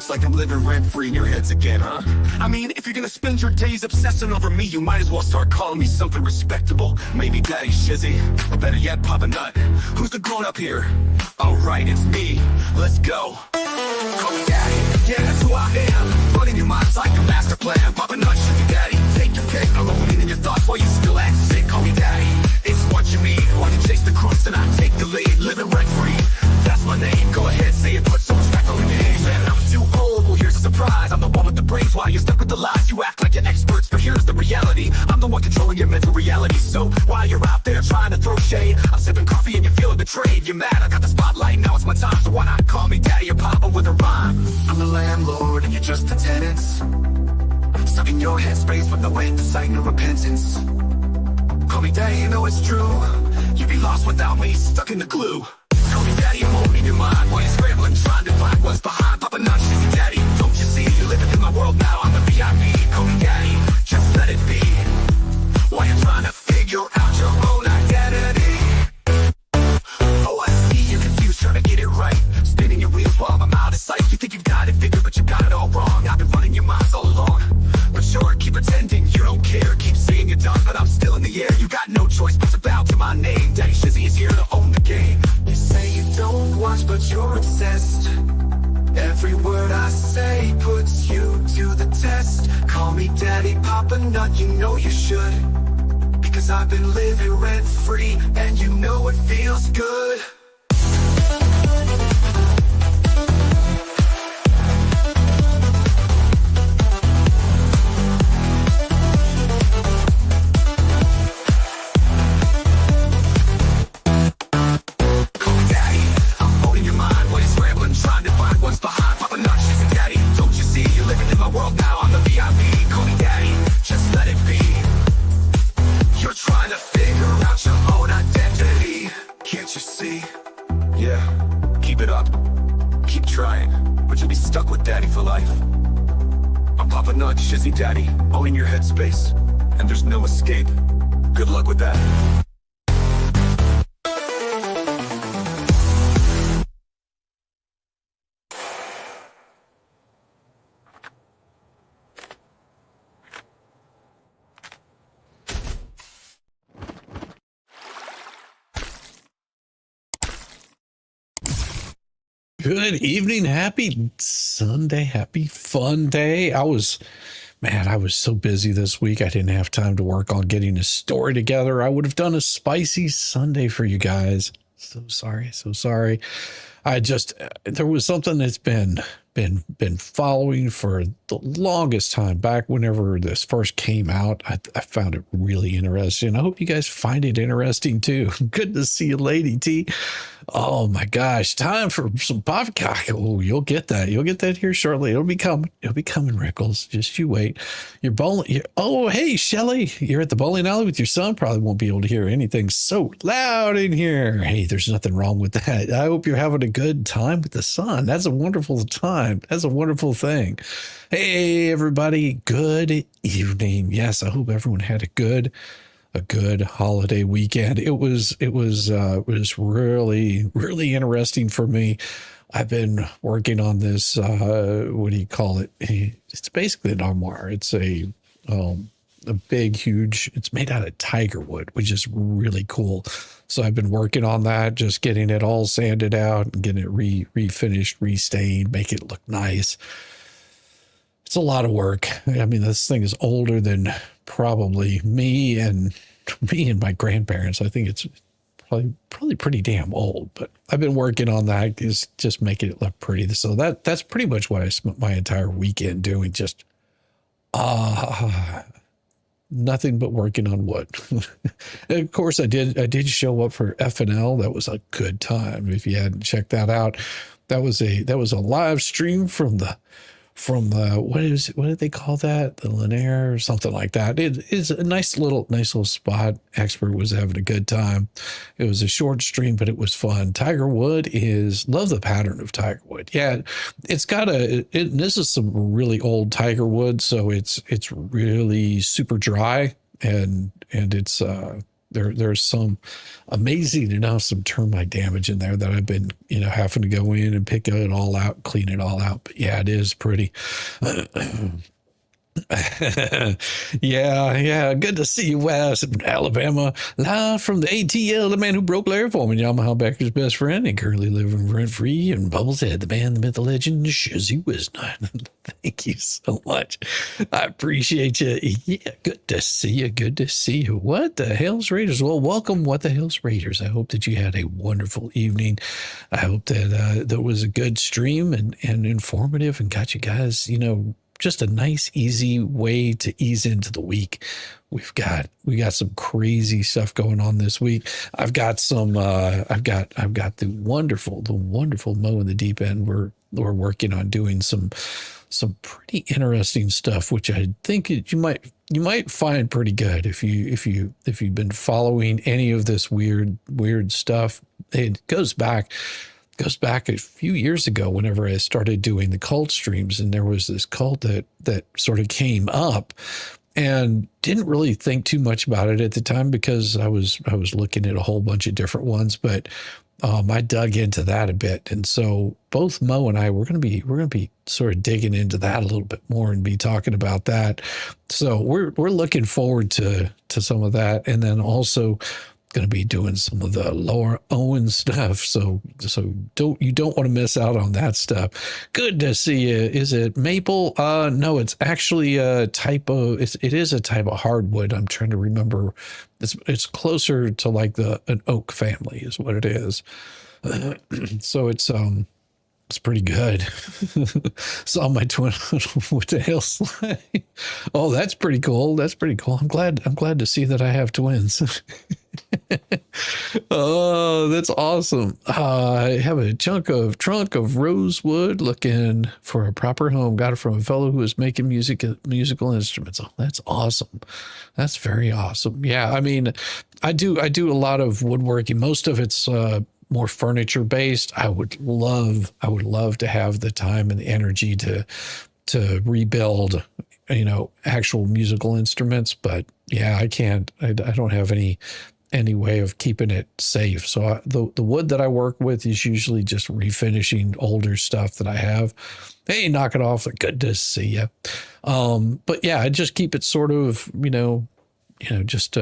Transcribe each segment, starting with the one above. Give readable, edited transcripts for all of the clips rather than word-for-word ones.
Looks like I'm living rent-free in your heads again, huh? I mean, if you're gonna spend your days obsessing over me, you might as well start calling me something respectable. Maybe Daddy Shizzy, or better yet, Papa Nut. Who's the grown-up here? Alright, it's me. Let's go. Call me Daddy, yeah, that's who I am. Running your mind's like a master plan. Papa Nut, Shizzy Daddy, take your pick. Alone in your thoughts while you still act sick. Call me Daddy, it's what you mean. While you chase the crust and I take the lead. Living rent-free, that's my name. Go ahead, say it, put some respect on your name. Man, I'm too old, well here's a surprise. I'm the one with the brains while you're stuck with the lies. You act like you're experts, but here's the reality. I'm the one controlling your mental reality. So while you're out there trying to throw shade, I'm sipping coffee and you're feeling betrayed. You're mad, I got the spotlight, now it's my time. So why not call me Daddy or Papa with a rhyme? I'm the landlord and you're just the tenants, stuck in your headspace with no insight, no repentance. Call me Daddy, you know it's true. You'd be lost without me, stuck in the glue. Call me Daddy, I'm holding your mind while you're scrambling, trying to find what's behind. Papa Nut, Shizzy Daddy, don't you see? You're living in my world now, I'm the VIP. Call me Daddy, just let it be. While you're trying to figure out your own identity. Oh, I see you're confused, trying to get it right. Spinning your wheels while I'm out of sight. You think you've got it figured, but you got it all wrong. I've been running your minds all along. But sure, keep pretending you don't care. Keep saying you're done, but I'm still in the air. You got no choice but to bow to my name. Daddy Shizzy is here to own the game. You say you don't watch, but you're obsessed. Every word I say puts you to the test. Call me Daddy, Papa Nut, you know you should. Because I've been living rent-free, and you know it feels good. Shizzy Daddy, all in your headspace, and there's no escape. Good luck with that. Good evening, happy Sunday, happy fun day. I was so busy this week. I didn't have time to work on getting a story together. I would have done a spicy Sunday for you guys. So sorry. There was something that's been following for the longest time. Back whenever this first came out, I found it really interesting. I hope you guys find it interesting too. Good to see you, Lady T. Oh my gosh, time for some poppycock. Oh, you'll get that. You'll get that here shortly. It'll be coming, Rickles. Just you wait. You're bowling. Oh, hey, Shelly, you're at the bowling alley with your son. Probably won't be able to hear anything so loud in here. Hey, there's nothing wrong with that. I hope you're having a good time with the sun. That's a wonderful time. That's a wonderful thing. Hey, everybody. Good evening. Yes, I hope everyone had a good holiday weekend. It was really interesting for me. I've been working on this, what do you call it? It's basically an armoire. It's a big, huge, it's made out of tiger wood, which is really cool. So I've been working on that, just getting it all sanded out and getting it refinished, restained, make it look nice. It's a lot of work. I mean, this thing is older than probably me and my grandparents. I think it's probably pretty damn old, but I've been working on that, is just making it look pretty. So that's pretty much what I spent my entire weekend doing. Just nothing but working on wood. And of course I did show up for FNL. That was a good time. If you hadn't checked that out, that was a live stream from the what did they call that? The Lanier or something like that. It is a nice little spot. Expert was having a good time. It was a short stream, but it was fun. Tiger wood love the pattern of tiger wood. Yeah, it's got this is some really old tiger wood, so it's really super dry and it's There's some amazing enough some termite damage in there that I've been, having to go in and pick it all out, clean it all out. But yeah, it is pretty. Yeah. Good to see you, Wes, in Alabama. Live from the ATL, the man who broke Larry Foreman, Yamaha Becker's best friend, and currently living rent-free in Bubbles Head, the man, the myth, the legend, Shizzy Wisnot. Thank you so much. I appreciate you. Yeah, good to see you. Good to see you. What the hell's Raiders? Well, welcome, What the Hell's Raiders. I hope that you had a wonderful evening. I hope that that was a good stream and informative and got you guys, just a nice, easy way to ease into the week. We got some crazy stuff going on this week. I've got some. I've got the wonderful Mo in the Deep End. We're working on doing some pretty interesting stuff, which I think you might find pretty good if you've been following any of this weird stuff. It goes back a few years ago whenever I started doing the cult streams, and there was this cult that sort of came up, and didn't really think too much about it at the time because I was looking at a whole bunch of different ones, but I dug into that a bit. And so both Mo and I, we're going to be sort of digging into that a little bit more and be talking about that. So we're looking forward to some of that. And then also going to be doing some of the Laura Owen stuff. So you don't want to miss out on that stuff. Good to see you. Is it maple? No, it's actually a type of, it is a type of hardwood. I'm trying to remember. It's closer to like an oak family is what it is. So it's pretty good. Saw my twin. What the hell's like? Oh, that's pretty cool. That's pretty cool. I'm glad to see that I have twins. Oh, that's awesome. I have a trunk of rosewood looking for a proper home. Got it from a fellow who was making musical instruments. Oh, that's awesome. That's very awesome. Yeah. I mean, I do a lot of woodworking. Most of it's, more furniture based. I would love to have the time and the energy to rebuild, actual musical instruments. But yeah, I can't. I don't have any way of keeping it safe. So the wood that I work with is usually just refinishing older stuff that I have. Hey, knock it off. Good to see you. But yeah, I just keep it sort of, just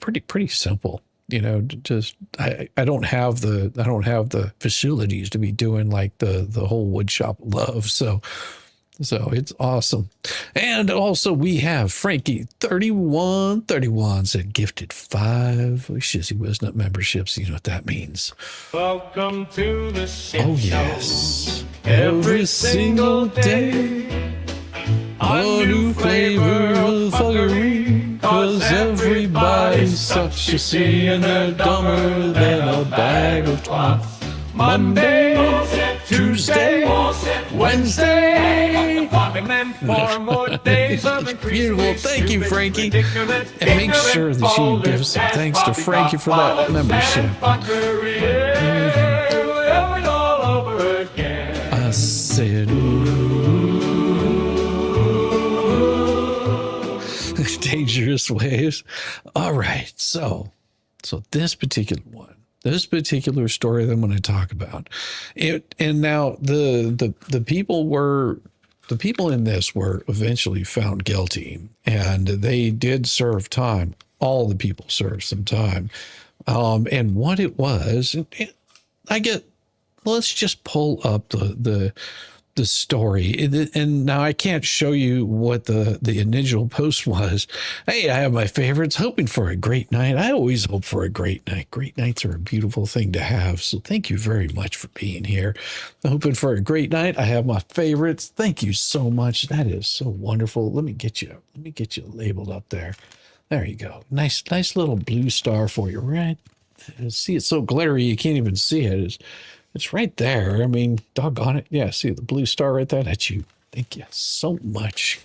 pretty simple. I don't have the facilities to be doing like the whole wood shop love. So it's awesome. And also we have Frankie 3131 said gifted 5 Shizzy Wisnut memberships. You know what that means. Welcome to the shit Oh yes. Every single day. A new flavor of fuckery, 'cause everybody sucks, you see, and they're dumber than a bag of twats. Monday, Tuesday, Wednesday, and then 4 more days of beautiful. Thank you, Frankie. And make sure that you give some thanks to Frankie for that membership. I said, dangerous waves. All right. So this particular story that I'm going to talk about it. And now the people in this were eventually found guilty, and they did serve time. All the people served some time. And what it was, let's just pull up the story. And now I can't show you what the initial post was. Hey, I have my favorites, hoping for a great night. I always hope for a great night. Great nights are a beautiful thing to have. So thank you very much for being here. Hoping for a great night. I have my favorites. Thank you so much. That is so wonderful. Let me get you labeled up there. There you go. Nice little blue star for you, right? See, it's so glary you can't even see it. It's right there. I mean, doggone it. Yeah, see the blue star right there? That's you. Thank you so much.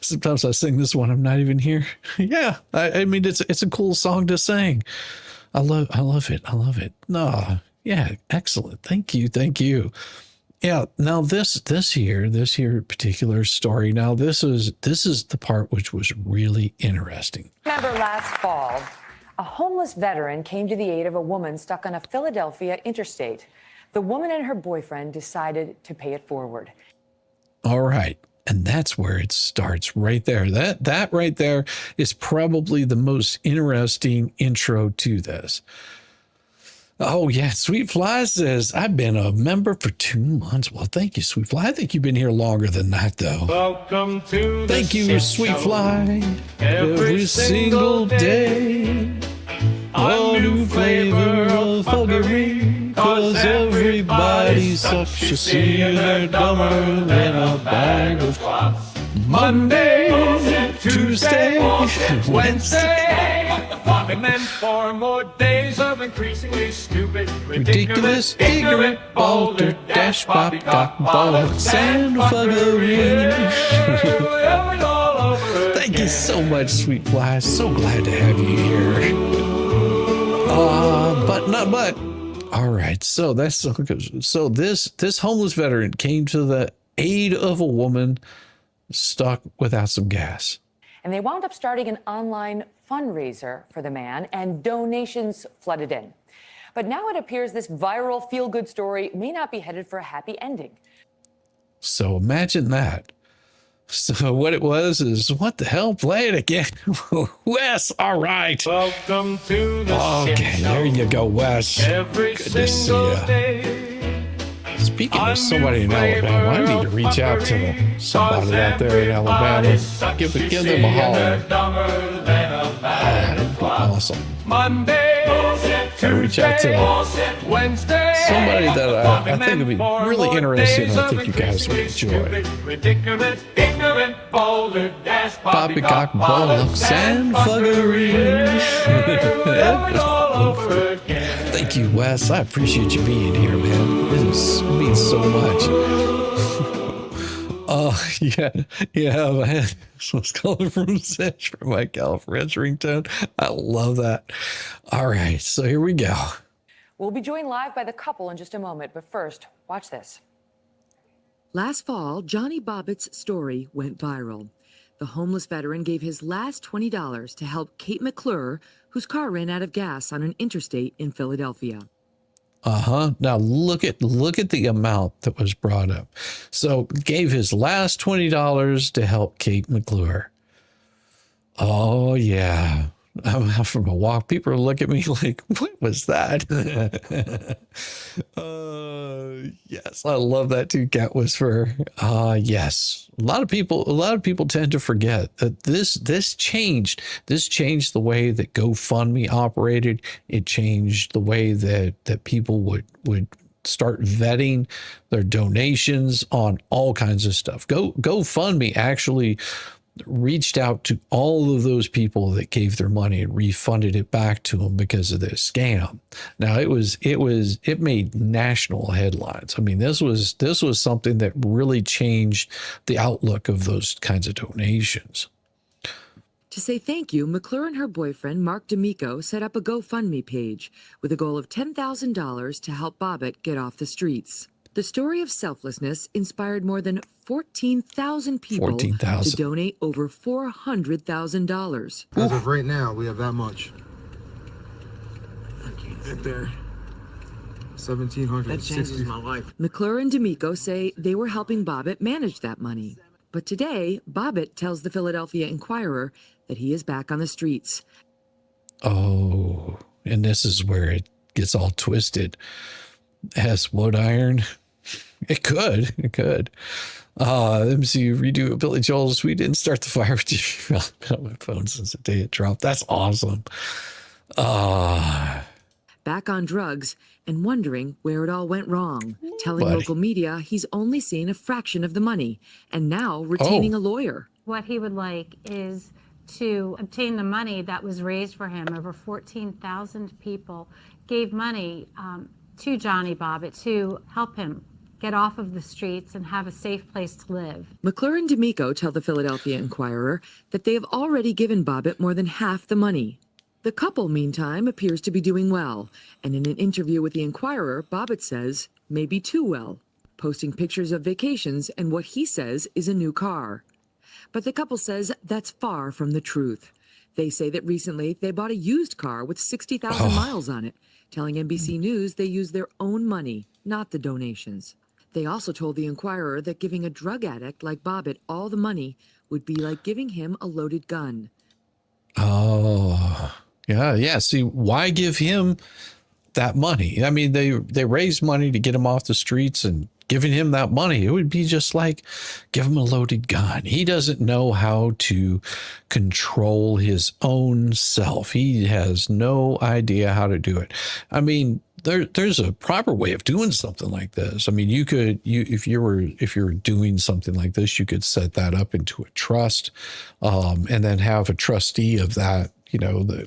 Sometimes I sing this one, I'm not even here. Yeah, I mean, it's a cool song to sing. I love it. I love it. No, yeah, excellent. Thank you. Yeah, now this here particular story. Now this is the part which was really interesting. Remember last fall, A homeless veteran came to the aid of a woman stuck on a Philadelphia interstate. The woman and her boyfriend decided to pay it forward. All right. And that's where it starts right there. That right there is probably the most interesting intro to this. Oh, yeah. Sweet Fly says, I've been a member for 2 months. Well, thank you, Sweet Fly. I think you've been here longer than that, though. Welcome to the Thank you, shit Sweet show. Fly. Every single day. A new flavor of fuckery. Cause everybody sucks. You see, they're dumber than a bag of clots. Monday, Tuesday, Wednesday. And then 4 more days of increasingly stupid, Ridiculous, ignorant, balder, dash, poppycock, bollocks, and fuggery. Thank you so much, Sweet Fly. So glad to have you here. But not but. All right, so this homeless veteran came to the aid of a woman stuck without some gas. And they wound up starting an online fundraiser for the man, and donations flooded in. But now it appears this viral feel-good story may not be headed for a happy ending. So imagine that. So what it was is, what the hell? Play it again. Wes, all right. Welcome to the shit Okay, show. there you go, Wes. Every Good to see single ya. day. Speaking of somebody in Alabama, I need to reach out to somebody out there in Alabama. Give them a holler. That'd be awesome. Monday, Gotta reach out to Wednesday, somebody that I think would be really interesting, and I think you guys would enjoy. Ridiculous, ignorant, boulder, dash, Poppycock, bollocks, and fuggery. Thank you, Wes. I appreciate you being here, man. It means so much. Yeah, man. So it's calling from Cinch from my California ringtone. I love that. All right, so here we go. We'll be joined live by the couple in just a moment, but first, watch this. Last fall, Johnny Bobbitt's story went viral. The homeless veteran gave his last $20 to help Kate McClure, whose car ran out of gas on an interstate in Philadelphia. Now look at the amount that was brought up. So gave his last $20 to help Kate McClure. Oh yeah. I'm out from a walk. People look at me like, what was that? Yes, I love that too. Cat whisperer. Yes. A lot of people tend to forget that this changed the way that GoFundMe operated. It changed the way that people would start vetting their donations on all kinds of stuff. GoFundMe actually reached out to all of those people that gave their money and refunded it back to them because of this scam. Now it made national headlines. I mean, this was something that really changed the outlook of those kinds of donations. To say thank you, McClure and her boyfriend, Mark D'Amico, set up a GoFundMe page with a goal of $10,000 to help Bobbitt get off the streets. The story of selflessness inspired more than 14,000 people to donate over $400,000. As of right now, we have that much. I can't get there. 1,760. That changes my life. McClure and D'Amico say they were helping Bobbitt manage that money. But today, Bobbitt tells the Philadelphia Inquirer that he is back on the streets. Oh, and this is where it gets all twisted. As wood iron? It could. Let me see. Redo Billy Joel's "We Didn't Start the Fire" with you on my phone since the day it dropped. That's awesome. Back on drugs and wondering where it all went wrong. Telling local media he's only seen a fraction of the money and now retaining a lawyer. What he would like is to obtain the money that was raised for him. Over 14,000 people gave money to Johnny Bobbitt to help him get off of the streets and have a safe place to live. McClure and D'Amico tell the Philadelphia Inquirer that they have already given Bobbitt more than half the money. The couple, meantime, appears to be doing well, and in an interview with the Inquirer, Bobbitt says maybe too well, posting pictures of vacations and what he says is a new car. But the couple says that's far from the truth. They say that recently they bought a used car with 60,000 miles on it, telling NBC News they used their own money, not the donations. They also told the Inquirer that giving a drug addict like Bobbitt all the money would be like giving him a loaded gun. Oh, yeah. See, why give him that money? I mean, they raised money to get him off the streets, and giving him that money, it would be just like give him a loaded gun. He doesn't know how to control his own self. He has no idea how to do it. I mean, there's a proper way of doing something like this. I mean, if you were doing something like this, you could set that up into a trust, and then have a trustee of that,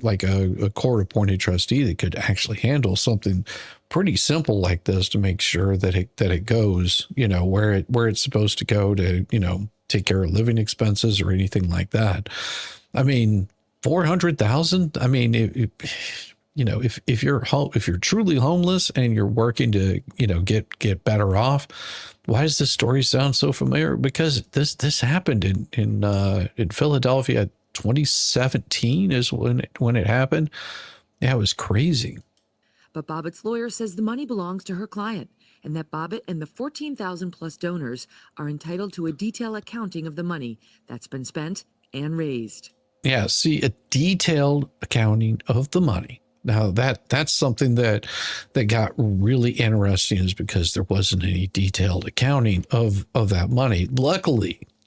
like a court-appointed trustee that could actually handle something pretty simple like this to make sure that it goes, where it's supposed to go to, take care of living expenses or anything like that. I mean, 400,000. I mean, if you're truly homeless and you're working to, get better off, why does this story sound so familiar? Because this happened in Philadelphia. 2017 is when it happened. Yeah, it was crazy. But Bobbitt's lawyer says the money belongs to her client and that Bobbitt and the 14,000 plus donors are entitled to a detailed accounting of the money that's been spent and raised. Yeah, see, a detailed accounting of the money. Now that's something that got really interesting, is because there wasn't any detailed accounting of that money.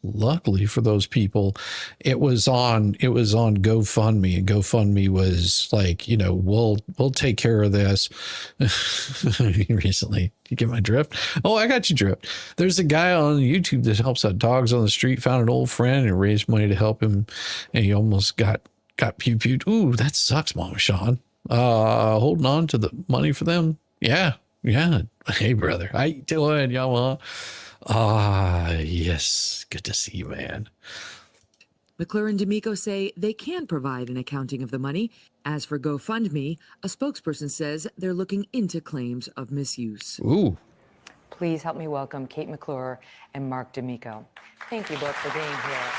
Luckily for those people, it was on GoFundMe, and GoFundMe was like, we'll take care of this. Recently, you get my drift? Oh, I got you drift. There's a guy on YouTube that helps out dogs on the street, found an old friend and raised money to help him, and he almost got pew-pewed. Ooh, that sucks, Mama Sean. Holding on to the money for them. Yeah. Hey, brother, how you doing, y'all? Yes. Good to see you, man. McClure and D'Amico say they can provide an accounting of the money. As for GoFundMe, a spokesperson says they're looking into claims of misuse. Ooh. Please help me welcome Kate McClure and Mark D'Amico. Thank you both for being here.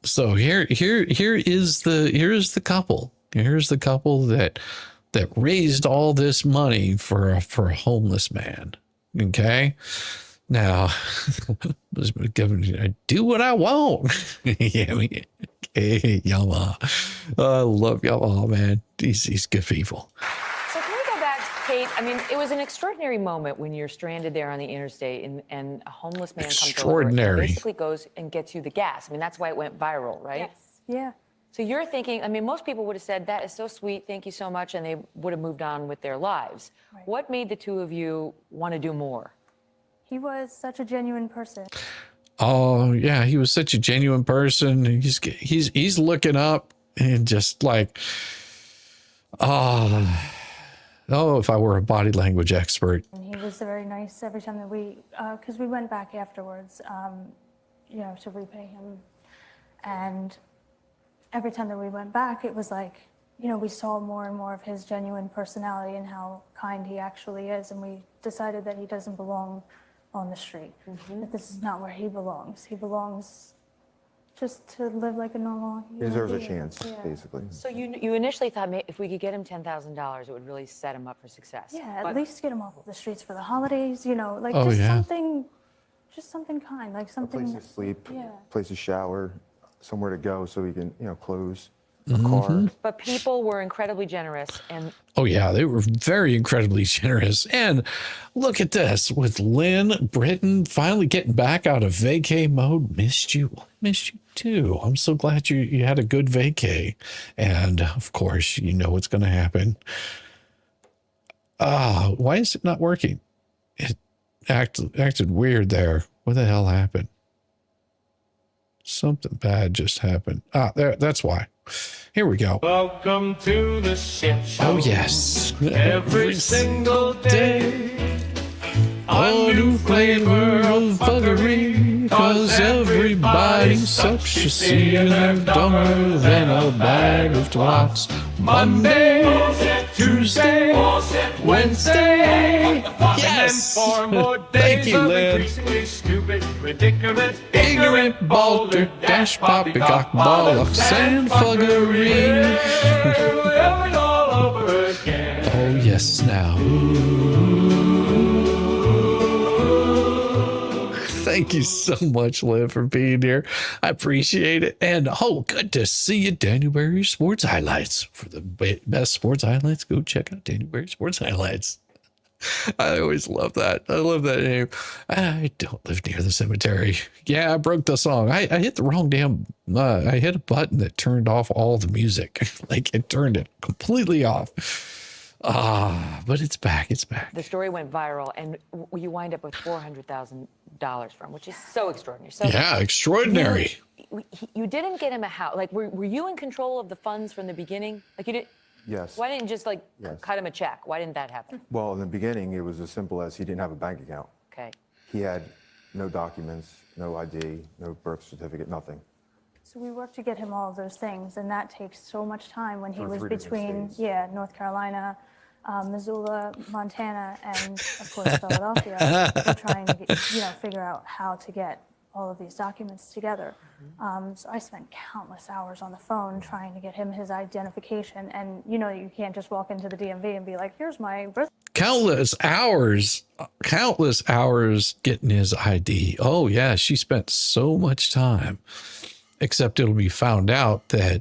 So here is the couple. Here's the couple that raised all this money for a homeless man. Okay. Now, I do what I want. Hey, Yama. I love Yama, man. He's good people. So can we go back to Kate? I mean, it was an extraordinary moment when you're stranded there on the interstate and a homeless man comes over and basically goes and gets you the gas. I mean, that's why it went viral, right? Yes. Yeah. So you're thinking, I mean, most people would have said, that is so sweet, thank you so much, and they would have moved on with their lives. Right. What made the two of you want to do more? He was such a genuine person. Oh yeah, he was such a genuine person. He's looking up and just like, if I were a body language expert. And he was very nice every time that because we went back afterwards, to repay him. And every time that we went back, it was like, we saw more and more of his genuine personality and how kind he actually is. And we decided that he doesn't belong on the street. That this is not where he belongs. He belongs just to live like a normal human He deserves a being. chance, basically. So you initially thought if we could get him $10,000, it would really set him up for success. Yeah, But at least get him off the streets for the holidays, just something kind, like A something. place to sleep, Yeah. place to shower, somewhere to go so he can, clothes, a car. But people were incredibly generous, and Oh yeah, they were very incredibly generous. And look at this, with Lynn Britton finally getting back out of vacay mode. Missed you too. I'm so glad you had a good vacay. And of course, you know what's going to happen. Why is it not working? It acted weird there. What the hell happened? Something bad just happened. That's why. Here we go. Welcome to the shit show. Oh, yes. Every single day. A new flavor of buggery, 'cause everybody sucks, you see, and they're dumber than a bag of twats. Monday, Tuesday, Wednesday. Yes! For more Thank days you, of Lynn. increasingly stupid stupid, ridiculous, Ignorant, balder, dash, poppycock, bollock, sandfuggery. all over again. Oh, yes, now. Thank you so much, Liv, for being here. I appreciate it. And good to see you, January Sports Highlights. For the best sports highlights, go check out January Sports Highlights. I always love that. I love that name. I don't live near the cemetery. Yeah, I broke the song. I hit the wrong damn. I hit a button that turned off all the music. Like it turned it completely off. But it's back. It's back. The story went viral, and you wind up with $400,000 from, which is so extraordinary. So Yeah, extraordinary. you didn't get him a house. Like, were you in control of the funds from the beginning? Like, you didn't. Yes. Why didn't you just Yes. cut him a check? Why didn't that happen? Well, in the beginning, it was as simple as he didn't have a bank account. Okay. He had no documents, no ID, no birth certificate, nothing. So we worked to get him all of those things, and that takes so much time when he For was 3 different between, states. North Carolina, Missoula, Montana, and of course Philadelphia. We're trying to figure out how to get all of these documents together. So I spent countless hours on the phone trying to get him his identification, and you can't just walk into the DMV and be like, here's my birth. Countless hours getting his ID. Oh yeah, she spent so much time. Except it'll be found out that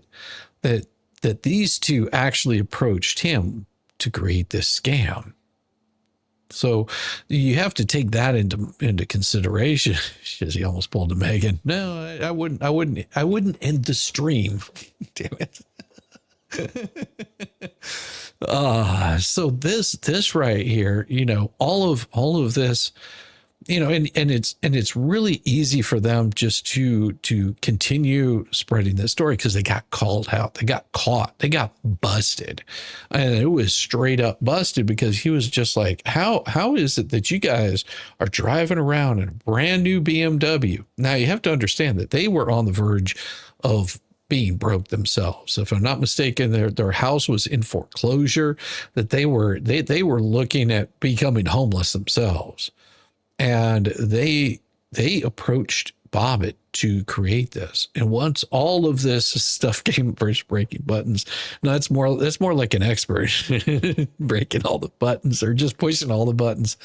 these two actually approached him to create this scam. So you have to take that into consideration. He almost pulled a Megan. No, I wouldn't end the stream. Damn it. So this right here, all of this, and it's really easy for them just to continue spreading this story because they got called out, they got caught, they got busted, and it was straight up busted because he was just like, how is it that you guys are driving around in a brand new BMW? Now you have to understand that they were on the verge of being broke themselves. If I'm not mistaken, their house was in foreclosure, that they were looking at becoming homeless themselves. And they approached Bobbitt to create this. And once all of this stuff came, first breaking buttons, no, that's more like an expert breaking all the buttons or just pushing all the buttons.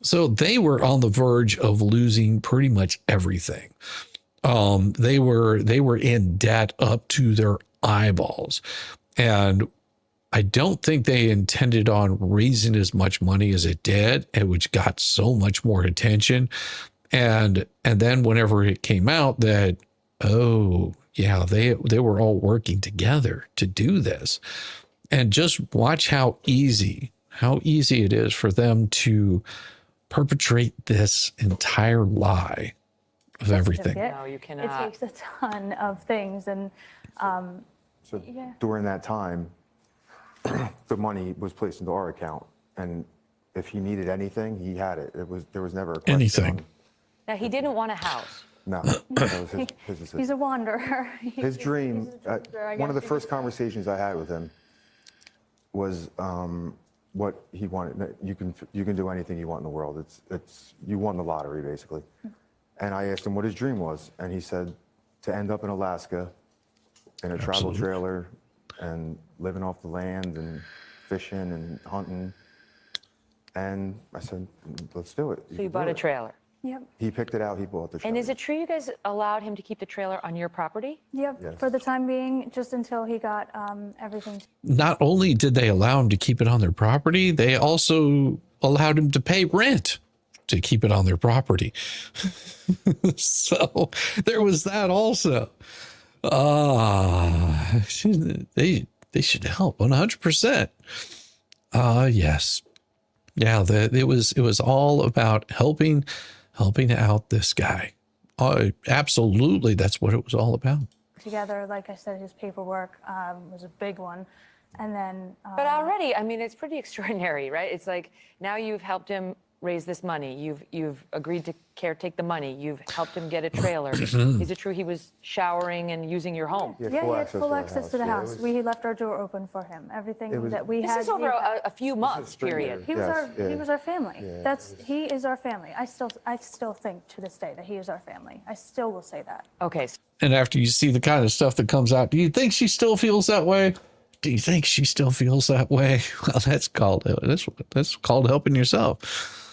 So they were on the verge of losing pretty much everything. They were in debt up to their eyeballs. And I don't think they intended on raising as much money as it did, and which got so much more attention. And then whenever it came out that, oh yeah, they were all working together to do this. And just watch how easy it is for them to perpetrate this entire lie of everything. No, you cannot. It takes a ton of things, and So during that time, the money was placed into our account, and if he needed anything, he had it. There was never a question Anything. Now, he didn't want a house. No, that was his decision. he's a wanderer. His dream, one of the first conversations I had with him was what he wanted. You can do anything you want in the world. It's you won the lottery, basically. And I asked him what his dream was, and he said to end up in Alaska in a travel trailer and living off the land and fishing and hunting. And I said, let's do it. So you bought a trailer. Yep. He picked it out. He bought the trailer. And is it true you guys allowed him to keep the trailer on your property? Yep. Yes. For the time being, just until he got everything. Not only did they allow him to keep it on their property, they also allowed him to pay rent to keep it on their property. So there was that also. They should help 100%. Yes. Yeah, it was all about helping out this guy. Absolutely, that's what it was all about. Together, like I said, his paperwork was a big one, and then. But already, I mean, it's pretty extraordinary, right? It's like now you've helped him raise this money. You've agreed to caretake the money. You've helped him get a trailer. Is it true he was showering and using your home? He had Yeah, full he had access full to our access to the Yeah, it house. was- We left our door open for him. Everything that we This had. is over he had. a few months spring period. He was Yes, he was our family. Yeah, He is our family. I still think to this day that he is our family. I still will say that. Okay. And after you see the kind of stuff that comes out, do you think she still feels that way? Do you think she still feels that way? Well, that's called helping yourself.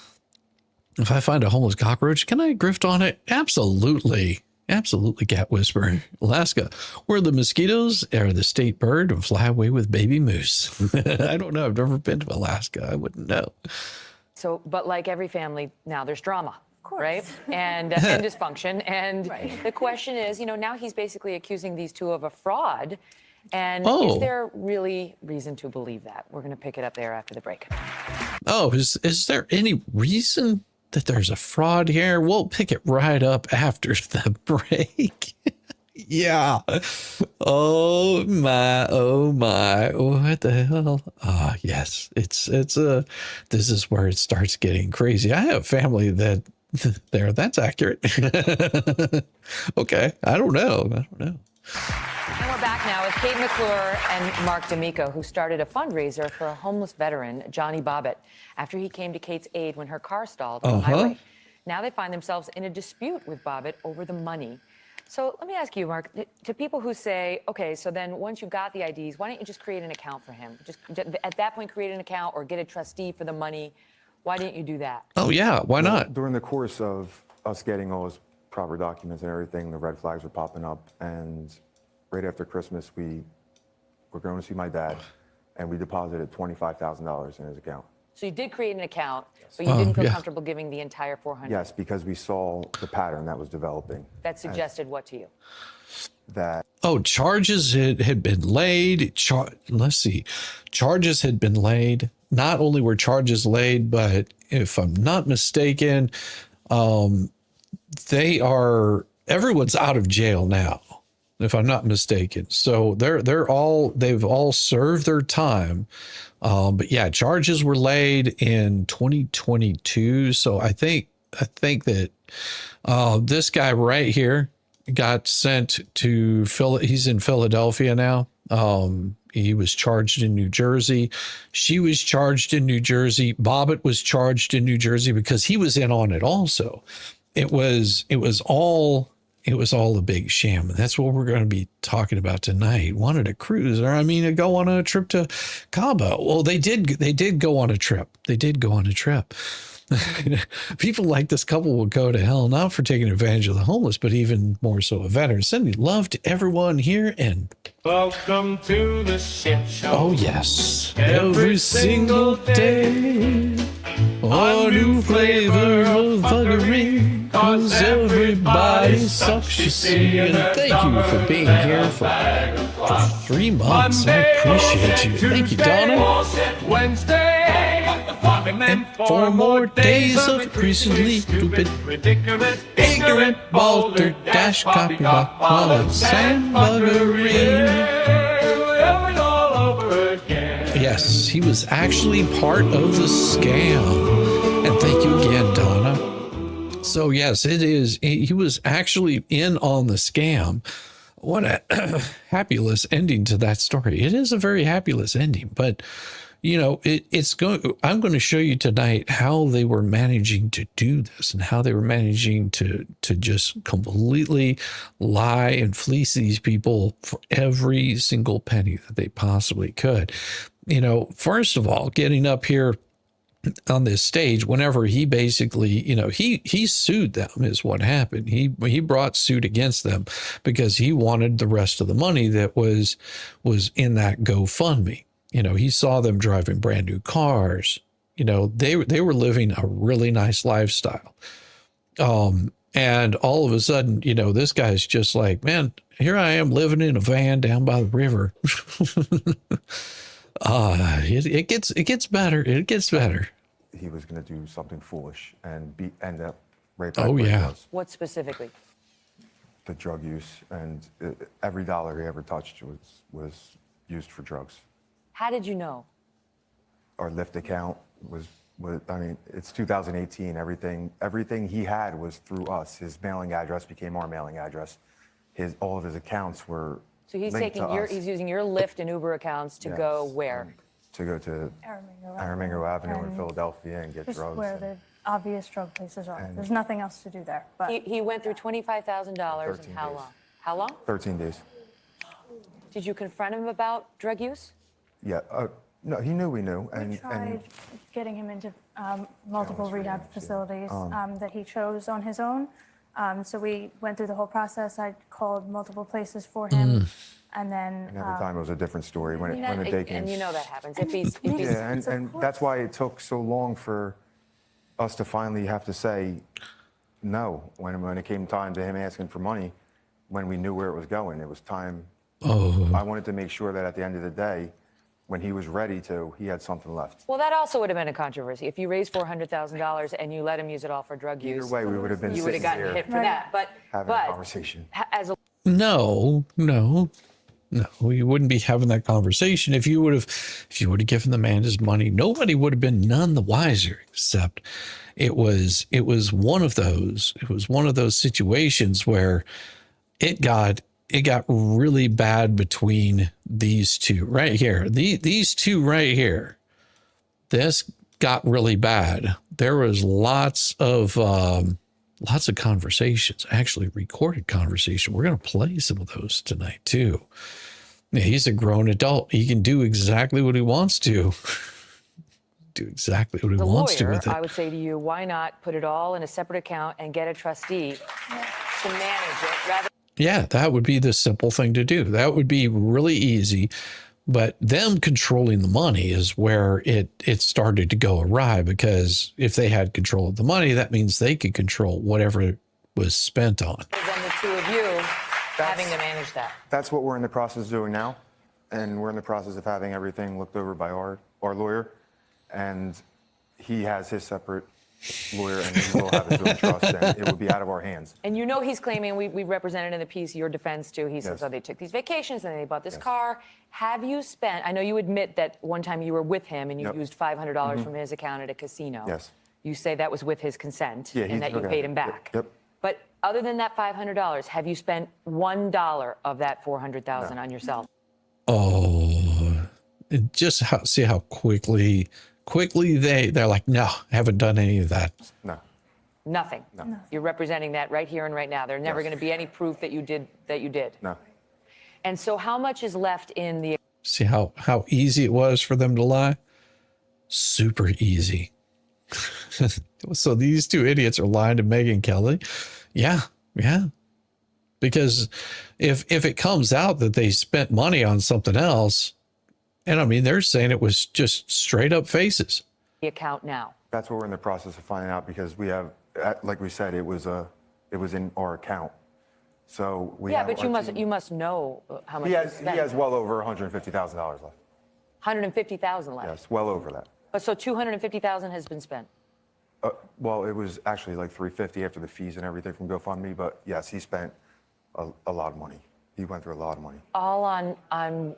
If I find a homeless cockroach, can I grift on it? Absolutely. Absolutely, cat whisperer. Alaska, where the mosquitoes are the state bird and fly away with baby moose. I don't know. I've never been to Alaska. I wouldn't know. So, but like every family, now there's drama. Of course. Right? And dysfunction. And the question is, now he's basically accusing these two of a fraud. And is there really reason to believe that? We're going to pick it up there after the break. Oh, is there any reason that there's a fraud here? We'll pick it right up after the break. Yeah. Oh my. What the hell? Ah, yes. It's this is where it starts getting crazy. I have family that's accurate. Okay. I don't know. And we're back now with Katelyn McClure and Mark D'Amico, who started a fundraiser for a homeless veteran, Johnny Bobbitt, after he came to Kate's aid when her car stalled on the highway. Now they find themselves in a dispute with Bobbitt over the money. So let me ask you, Mark, to people who say, okay, so then once you got the IDs, why don't you just create an account for him? Just at that point, create an account or get a trustee for the money. Why didn't you do that? Oh, yeah. Why not? During the course of us getting all those proper documents and everything, the red flags were popping up. And right after Christmas, we were going to see my dad, and we deposited $25,000 in his account. So you did create an account, but you didn't feel comfortable giving the entire $400,000. Yes, because we saw the pattern that was developing. That suggested what to you? That Charges had been laid. Let's see. Charges had been laid. Not only were charges laid, but if I'm not mistaken, everyone's out of jail now, if I'm not mistaken. So they've all served their time. But yeah, charges were laid in 2022. So I think that this guy right here got sent to he's in Philadelphia now. He was charged in New Jersey. She was charged in New Jersey. Bobbitt was charged in New Jersey because he was in on it also. It was all a big sham. And that's what we're going to be talking about tonight. Wanted a cruise, to go on a trip to Cabo. Well, they did go on a trip. People like this couple will go to hell, not for taking advantage of the homeless, but even more so a veteran. Sending love to everyone here, and Welcome to the shit show. oh yes, every single day, a new flavor of buttery, 'cause everybody sucks, you see. And thank you for being here for 3 months. I appreciate you. Thank you, Donna. Wednesday. And 4 more days of increasingly stupid, ridiculous, ignorant, balderdash, copyright, wallets, and buggery. all over again. Yes, he was actually part of the scam. And thank you again, Donna. So yes, it is. He was actually in on the scam. What a happyless ending to that story. It is a very happyless ending, but I'm going to show you tonight how they were managing to do this and how they were managing to just completely lie and fleece these people for every single penny that they possibly could. First of all, getting up here on this stage, whenever he basically, he sued them is what happened. He brought suit against them because he wanted the rest of the money that was in that GoFundMe. He saw them driving brand new cars. They were living a really nice lifestyle. And all of a sudden, this guy's just like, man, here I am living in a van down by the river. It gets better. It gets better. he was going to do something foolish and end up right back Oh, where he yeah. was. What specifically? The drug use, and every dollar he ever touched was used for drugs. How did you know? Our Lyft account was I mean, it's 2018. Everything he had was through us. His mailing address became our mailing address. All of his accounts were So he's linked taking to us. he's using your Lyft and Uber accounts to go Yes, where? To go to Aramingo Avenue in Philadelphia and get Just drugs. where the obvious drug places are. There's nothing else to do there. But He went through $25,000 in 13 how days. long? How long? 13 days. Did you confront him about drug use? Yeah. No, he knew we knew. we tried getting him into multiple rehab facilities that he chose on his own. So we went through the whole process. I called multiple places for him. And then And every time it was a different story when the day came. And you know that happens. If he's Yeah, and that's why it took so long for us to finally have to say no when it came time to him asking for money, when we knew where it was going. It was time. I wanted to make sure that at the end of the day, when he was ready to, he had something left. Well, that also would have been a controversy. If you raised $400,000 and you let him use it all for drug use, Either way, we would have been you would have sitting gotten here hit for that. But having a conversation. As a No, you wouldn't be having that conversation if you would have given the man his money. Nobody would have been none the wiser, except it was one of those situations where it got really bad between these two right here. These two right here. This got really bad. There was lots of conversations, actually recorded conversation. We're going to play some of those tonight too. Yeah, he's a grown adult. He can do exactly what he wants to. Do exactly what he wants to with it. I would say to you, why not put it all in a separate account and get a trustee to manage it rather. Yeah, that would be the simple thing to do. That would be really easy. But them controlling the money is where it started to go awry, because if they had control of the money, that means they could control whatever it was spent on. Than the two of you having to manage that. That's what we're in the process of doing now. And we're in the process of having everything looked over by our lawyer. And he has his separate lawyer, and he will have his own trust, and it will be out of our hands. And you know he's claiming, we represented in the piece your defense too. He says, Yes. oh, they took these vacations and they bought this Yes. car. Have you spent, I know you admit that one time you were with him and you Yep. used $500 from his account at a casino. Yes. You say that was with his consent Yeah, and that you okay. paid him back. Yep. But other than that $500, have you spent $1 of that $400,000 on yourself? Oh, see how quickly they're like, no, I haven't done any of that. No. Nothing. No. You're representing that right here and right now. There's never Yes. going to be any proof that you did. No. And so how much is left in the See how easy it was for them to lie? Super easy. So these two idiots are lying to Megyn Kelly? Yeah. Because if it comes out that they spent money on something else, and I mean, they're saying it was just straight up faces. account now? That's what we're in the process of finding out, because we have, like we said, it was in our account. So we Yeah, have but our team- you must know how much He you has spent. well over $150,000 left. 150,000 left. Yes, well over that. But so 250,000 has been spent. Well, it was actually like 350 after the fees and everything from GoFundMe, but yes, he spent a lot of money. He went through a lot of money. All on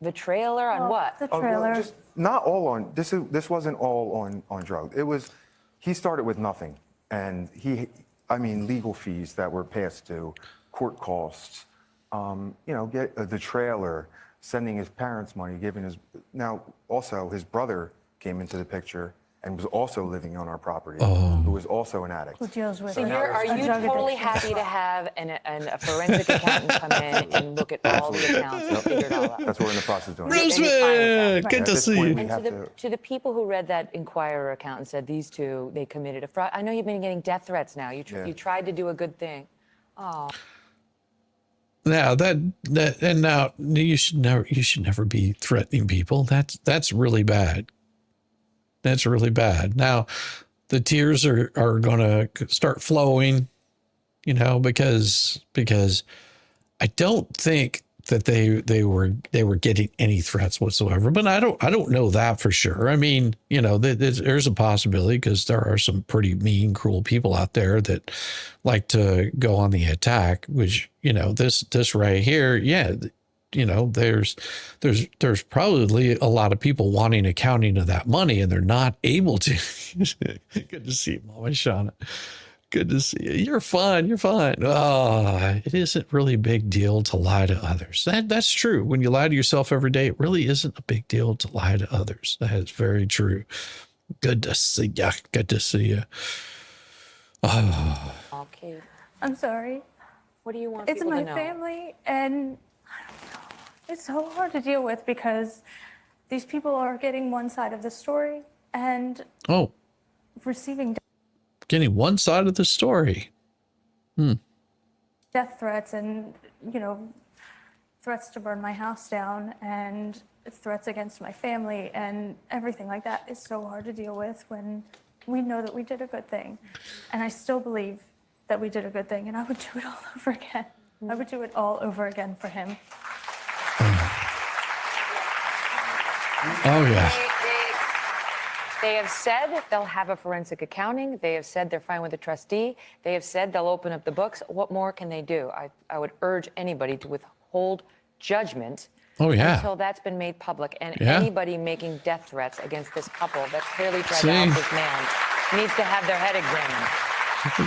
the trailer, on what? The Oh, well, trailer. just not all on, this wasn't all on drugs. It was, he started with nothing. And legal fees that were passed due, court costs, get the trailer, sending his parents money, now also his brother came into the picture and was also living on our property, who was also an addict. Who deals with So it. are you Drug totally addiction. happy to have a forensic accountant come in and look at all the accounts and figure it all out? That's what we're in the process of doing. Brisbane, good At to this see point, you. we And have to the people who read that Inquirer account and said these two, they committed a fraud. I know you've been getting death threats now. You tried to do a good thing. Oh, Now and now you should never be threatening people. That's really bad. That's really bad. Now, the tears are going to start flowing, because I don't think that they were getting any threats whatsoever. But I don't know that for sure. I mean, there's a possibility, because there are some pretty mean, cruel people out there that like to go on the attack. Which this right here, yeah, you know, there's probably a lot of people wanting accounting of that money and they're not able to. Good to see you, Mama Shauna. Good to see you. You're fine. You're fine. It isn't really a big deal to lie to others. That's true. When you lie to yourself every day, it really isn't a big deal to lie to others. That is very true. Good to see you. Good to see you. Okay. I'm sorry. What do you want It's people my to know? family, and I don't know. It's so hard to deal with because these people are getting one side of the story and receiving Getting one side of the story. death threats and, you know, threats to burn my house down and threats against my family and everything like that is so hard to deal with when we know that we did a good thing. And I still believe that we did a good thing, and I would do it all over again. I would do it all over again for him. Oh, yeah. They have said they'll have a forensic accounting. They have said they're fine with a trustee. They have said they'll open up the books. What more can they do? I would urge anybody to withhold judgment until that's been made public. And anybody making death threats against this couple that clearly tried to help this man needs to have their head examined. All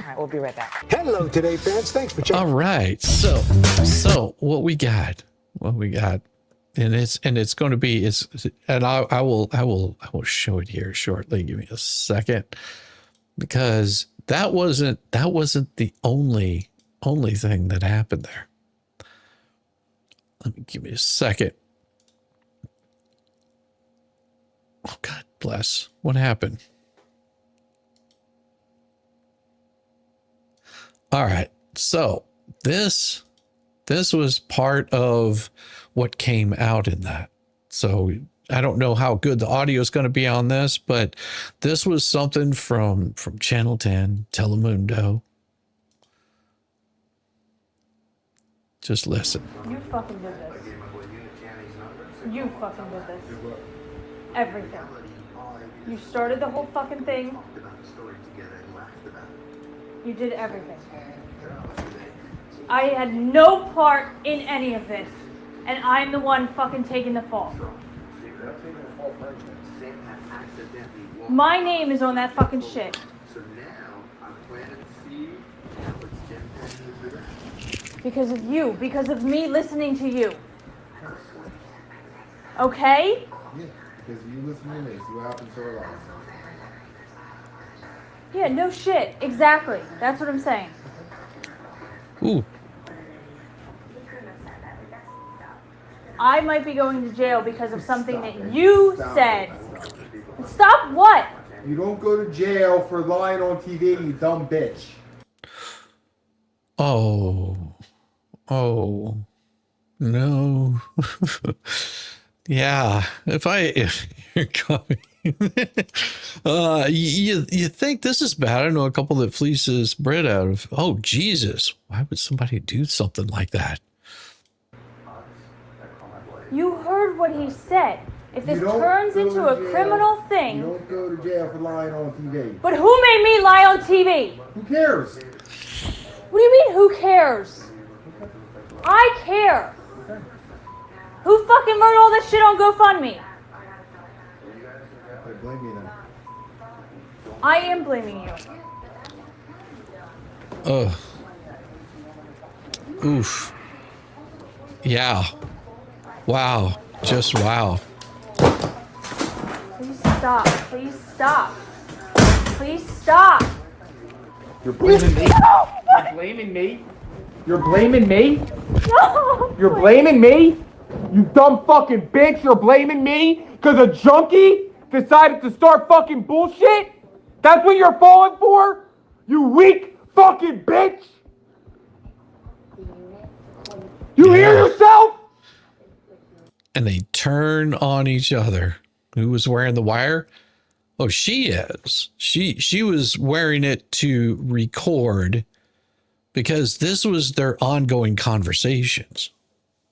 right, we'll be right back. Hello, Today fans. Thanks for checking. All right. So what we got, and it's going to be, and I will show it here shortly. Give me a second, because that wasn't the only thing that happened there. Give me a second. Oh, God bless. What happened? All right. So this was part of what came out in that. So I don't know how good the audio is going to be on this, but this was something from Channel 10, Telemundo. Just listen. You fucking did this. You fucking did this. Everything. You started the whole fucking thing. You did everything. I had no part in any of this, and I'm the one fucking taking the fall. My name is on that fucking shit. Because of you, because of me listening to you. Okay? Yeah, because you listen to me, see what happens to our lives. Yeah, no shit. Exactly. That's what I'm saying. Ooh. I might be going to jail because of something that you said. Stop what? You don't go to jail for lying on TV, you dumb bitch. Oh, no. Yeah, if you're coming, you think this is bad. I know a couple that fleeces bread out of. Oh, Jesus. Why would somebody do something like that? You heard what he said. If this turns into a criminal thing. You don't go to jail for lying on TV. But who made me lie on TV? Who cares? What do you mean, who cares? I care. Who fucking wrote all this shit on GoFundMe? I blame you then. I am blaming you. Oof. Yeah. Wow. Just wow. Please stop. Please stop. Please stop. You're blaming me? You're blaming me? You're blaming me? No. You're blaming me? You dumb fucking bitch, you're blaming me? Cause a junkie decided to start fucking bullshit? That's what you're falling for? You weak fucking bitch? You hear yourself? And they turn on each other. Who was wearing the wire? Oh, she is. She was wearing it to record because this was their ongoing conversations.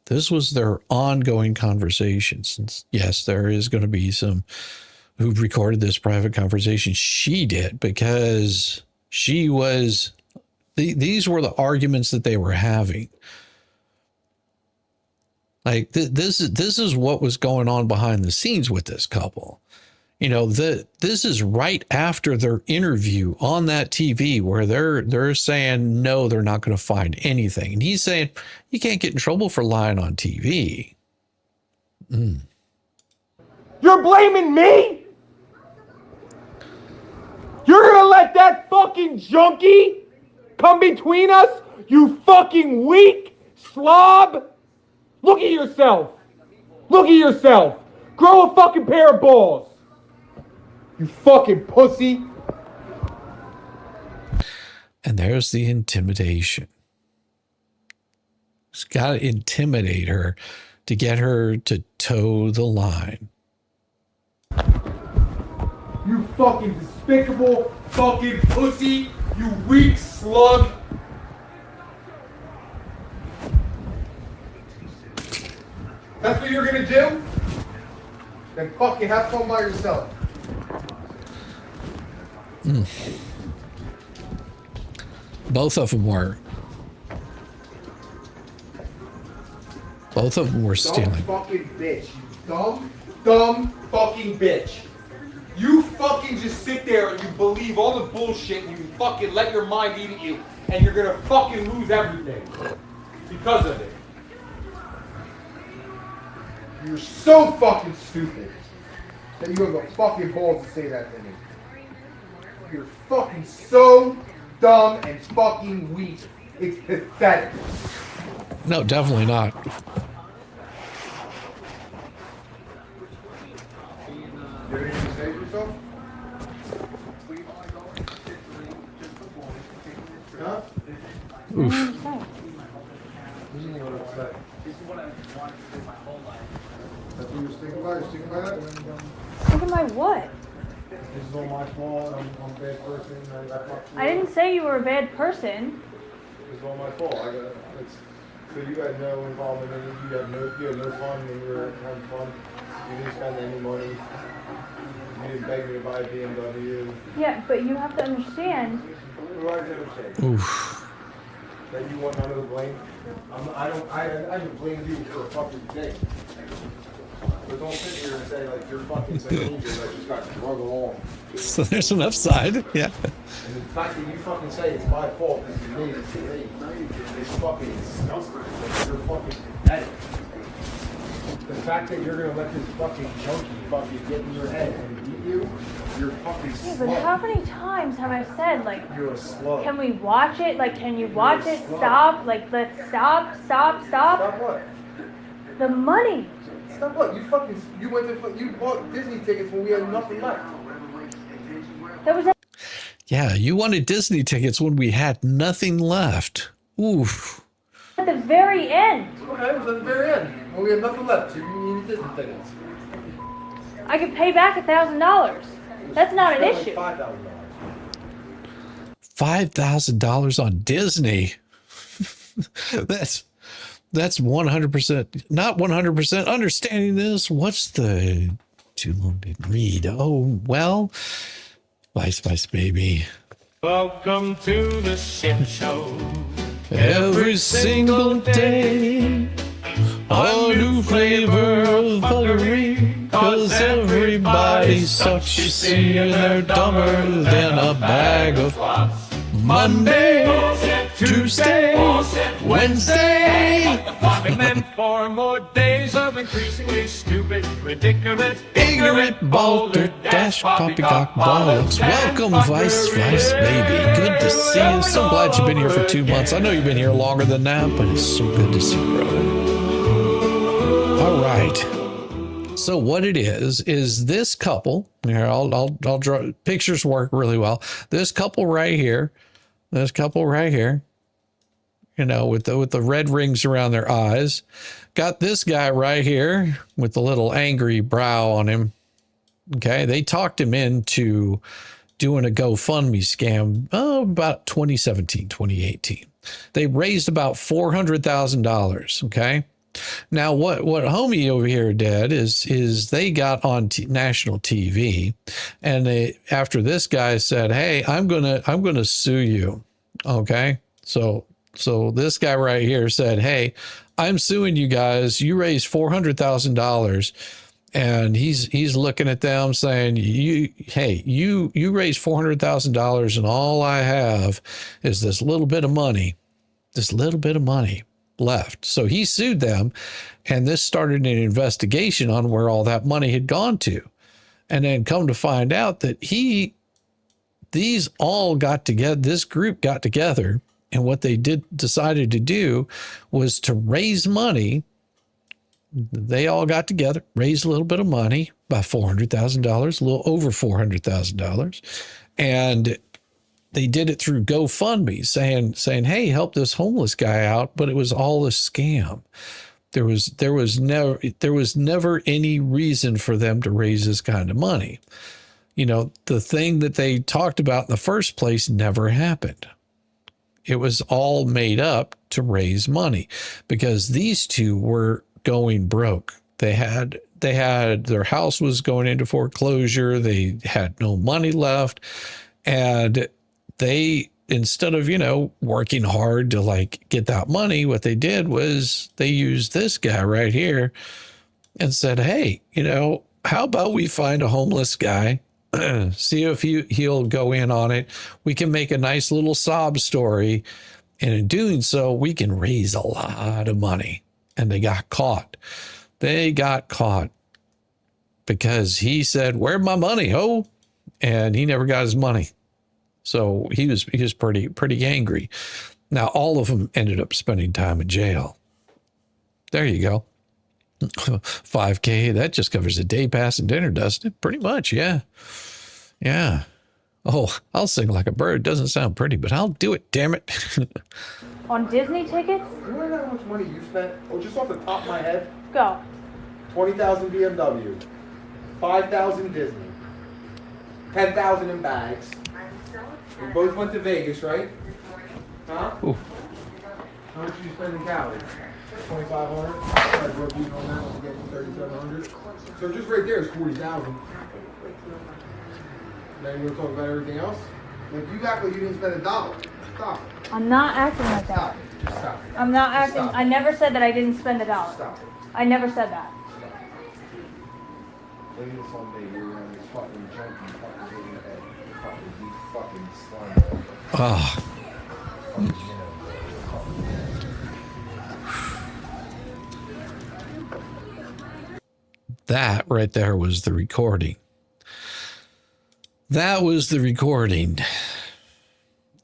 This was their ongoing conversations. And yes, there is going to be some who recorded this private conversation. She did because she was These were the arguments that they were having. Like this is what was going on behind the scenes with this couple. You know, this is right after their interview on that TV where they're saying no, they're not going to find anything, and he's saying you can't get in trouble for lying on TV. You're blaming me? You're gonna let that fucking junkie come between us? You fucking weak slob? Look at yourself. Look at yourself. Grow a fucking pair of balls. You fucking pussy. And there's the intimidation. He's got to intimidate her to get her to toe the line. You fucking despicable fucking pussy. You weak slug. That's what you're gonna do? Then fucking have fun by yourself. Both of them were. Both of them were stealing. Dumb fucking bitch. You dumb fucking bitch. You fucking just sit there and you believe all the bullshit and you fucking let your mind eat at you and you're gonna fucking lose everything because of it. You're so fucking stupid that you have the fucking balls to say that to me. You're fucking so dumb and fucking weak. It's pathetic. No, definitely not. You have anything to say for yourself? Huh? Oof. That's what you was thinking about? You was thinking about it? Think of my what? This is all my fault. I'm a bad person. I didn't say you were a bad person. This is all my fault. So you had no involvement in it. You had no fun when you were having fun. You didn't spend any money. You didn't beg me to buy a BMW. Yeah, but you have to understand. What do I understand? Oof. That you want none of the blame. I didn't blame you for a fucking thing. But don't sit here and say like you're fucking saying you just got drug along. So there's an upside, yeah. And the fact that you fucking say it's my fault, this is me, this is me, it's fucking disgusting. You're fucking pathetic. The fact that you're gonna let this fucking junkie fucking get in your head and beat you, you're fucking Yeah, slug. but how many times have I said, like, You're a slug. can we watch it? Like, can you watch it? slug. Stop. Like, let's stop. Stop what? The money. Stop what? You bought Disney tickets when we had nothing left. That was Yeah, you wanted Disney tickets when we had nothing left. Oof. at the very end. Okay, it was at the very end. When we had nothing left, so you needed Disney tickets. I could pay back $1,000. That's not an issue. $5,000. $5,000 on Disney. That's 100%, not 100% understanding this. What's the too long didn't read? Oh, well, Spice Baby. Welcome to the shit show. Every single day, a new flavor of buttery, 'cause everybody sucks, you see, and they're dumber than a bag of Monday, Tuesday, Wednesday, And then 4 more days of increasingly stupid, ridiculous, ignorant, balderdash, poppycock bollocks. Welcome, Vice Baby. Good to see you. So glad you've been here for 2 months. I know you've been here longer than that, but it's so good to see you, brother. All right. So what it is this couple here? I'll draw pictures. Work really well. This couple right here. You know, with the red rings around their eyes, got this guy right here with the little angry brow on him. Okay, they talked him into doing a GoFundMe scam about 2017, 2018. They raised about $400,000. Okay. Now, what homie over here did is they got on national TV, and after this guy said, "Hey, I'm gonna sue you," okay, So this guy right here said, hey, I'm suing you guys. You raised $400,000. And he's looking at them saying, you raised $400,000 and all I have is this little bit of money left. So he sued them, and this started an investigation on where all that money had gone to. And then come to find out that this group got together, and what they decided to do was to raise money. They all got together, raised a little bit of money, about $400,000, a little over $400,000. And they did it through GoFundMe, saying, hey, help this homeless guy out. But it was all a scam. There was never any reason for them to raise this kind of money. You know, the thing that they talked about in the first place never happened. It was all made up to raise money because these two were going broke. They had their house was going into foreclosure. They had no money left. And they, instead of, working hard to like get that money, what they did was they used this guy right here and said, hey, how about we find a homeless guy, see if he'll go in on it. We can make a nice little sob story. And in doing so, we can raise a lot of money. And they got caught. They got caught because he said, where's my money, ho? And he never got his money. So he was pretty angry. Now, all of them ended up spending time in jail. There you go. $5K, that just covers a day pass and dinner, doesn't it? Pretty much, yeah. Yeah. Oh, I'll sing like a bird. Doesn't sound pretty, but I'll do it, damn it. On Disney tickets? You want to know how much money you spent? Oh, just off the top of my head? Go. 20,000 BMW, 5,000 Disney, 10,000 in bags. We both went to Vegas, right? Huh? Ooh. How much did you spend in Cali? 2,500. I broke even on that one to get to 3,700. So just right there is 40,000. Now you want to talk about everything else? Like you act like you didn't spend $1. Stop. I'm not acting like that. Stop. I'm not acting. Stop. I never said that I didn't spend $1. Stop. I never said that. Maybe someday you're gonna be fucking junkie, fucking getting head, fucking deep fucking slime. Oh. That right there was the recording. That was the recording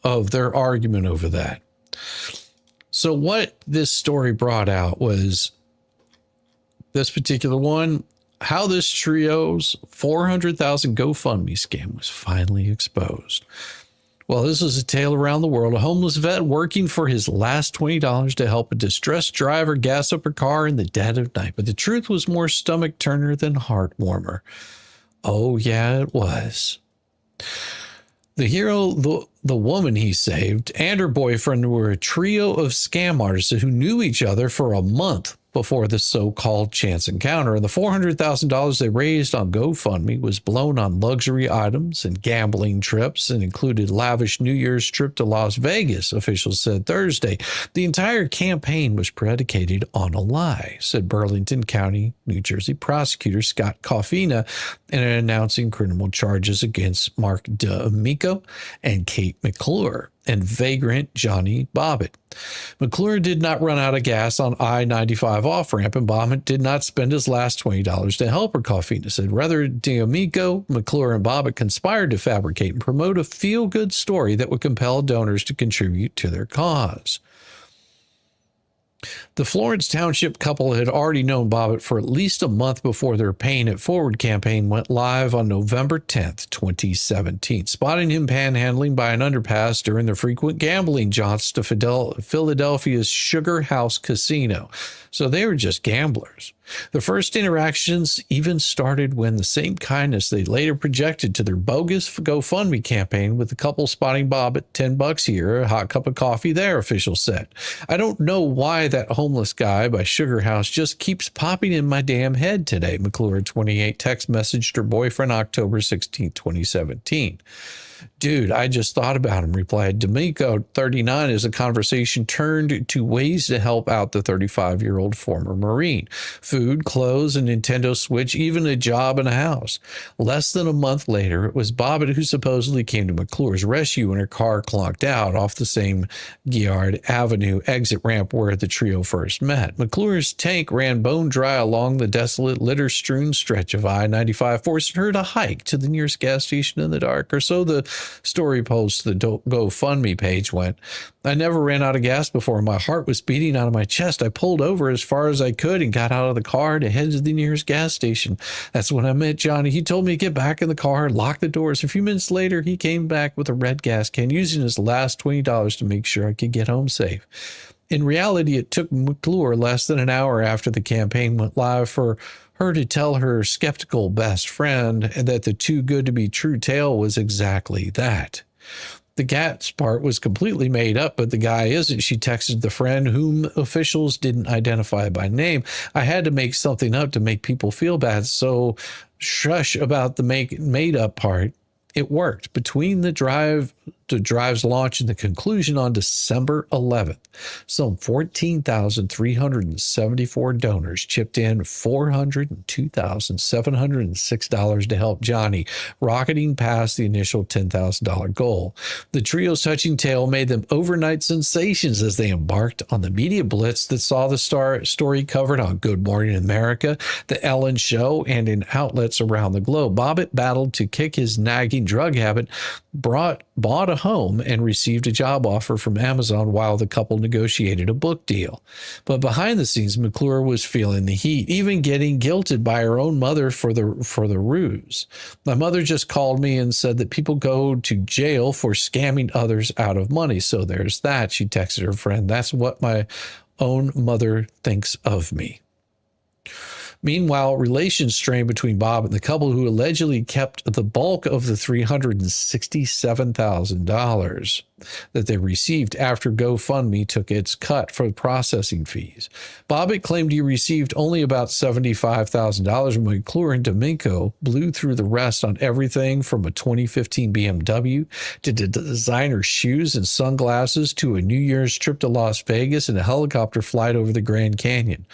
of their argument over that. So what this story brought out was this particular one, how this trio's $400,000 GoFundMe scam was finally exposed. Well, this is a tale around the world. A homeless vet working for his last $20 to help a distressed driver gas up her car in the dead of night. But the truth was more stomach turner than heart warmer. Oh, yeah, it was. The hero, the woman he saved, and her boyfriend were a trio of scam artists who knew each other for a month before the so-called chance encounter. And the $400,000 they raised on GoFundMe was blown on luxury items and gambling trips and included lavish New Year's trip to Las Vegas, officials said Thursday. The entire campaign was predicated on a lie, said Burlington County, New Jersey prosecutor Scott Coffina in announcing criminal charges against Mark D'Amico and Kate McClure and vagrant Johnny Bobbitt. McClure did not run out of gas on I-95 off-ramp, and Bobbitt did not spend his last $20 to help her, Coffina said. Rather, D'Amico, McClure, and Bobbitt conspired to fabricate and promote a feel-good story that would compel donors to contribute to their cause. The Florence Township couple had already known Bobbitt for at least a month before their Paying It Forward campaign went live on November 10th, 2017, spotting him panhandling by an underpass during the frequent gambling jaunts to Philadelphia's Sugar House Casino. So they were just gamblers. The first interactions even started when the same kindness they later projected to their bogus GoFundMe campaign, with the couple spotting Bobbitt $10 here, a hot cup of coffee there, officials said. I don't know why that homeless guy by Sugar House just keeps popping in my damn head today, McClure, 28, text messaged her boyfriend October 16, 2017. Dude, I just thought about him, replied D'Amico, 39, as the conversation turned to ways to help out the 35-year-old former Marine. Food, clothes, a Nintendo Switch, even a job and a house. Less than a month later, it was Bobbitt who supposedly came to McClure's rescue when her car clunked out off the same Giard Avenue exit ramp where the trio first met. McClure's tank ran bone dry along the desolate, litter-strewn stretch of I-95, forcing her to hike to the nearest gas station in the dark, or so the story post to the GoFundMe page went. I never ran out of gas before. My heart was beating out of my chest. I pulled over as far as I could and got out of the car to head to the nearest gas station. That's when I met Johnny. He told me to get back in the car and lock the doors. A few minutes later, he came back with a red gas can, using his last $20 to make sure I could get home safe. In reality, it took McClure less than an hour after the campaign went live for her to tell her skeptical best friend that the too good to be true tale was exactly that. The gas part was completely made up, but the guy isn't. She texted the friend, whom officials didn't identify by name. I had to make something up to make people feel bad, so shush about the made up part. It worked. Between the drive's launch and the conclusion on December 11th, some 14,374 donors chipped in $402,706 to help Johnny, rocketing past the initial $10,000 goal. The trio's touching tale made them overnight sensations as they embarked on the media blitz that saw the story covered on Good Morning America, The Ellen Show, and in outlets around the globe. Bobbitt battled to kick his nagging drug habit, bought a home, and received a job offer from Amazon while the couple negotiated a book deal. But behind the scenes, McClure was feeling the heat, even getting guilted by her own mother for the ruse. My mother just called me and said that people go to jail for scamming others out of money. So there's that, she texted her friend. That's what my own mother thinks of me. Meanwhile, relations strained between Bob and the couple, who allegedly kept the bulk of the $367,000 that they received after GoFundMe took its cut for processing fees. Bobbitt claimed he received only about $75,000 when McClure and D'Amico blew through the rest on everything from a 2015 BMW to designer shoes and sunglasses to a New Year's trip to Las Vegas and a helicopter flight over the Grand Canyon.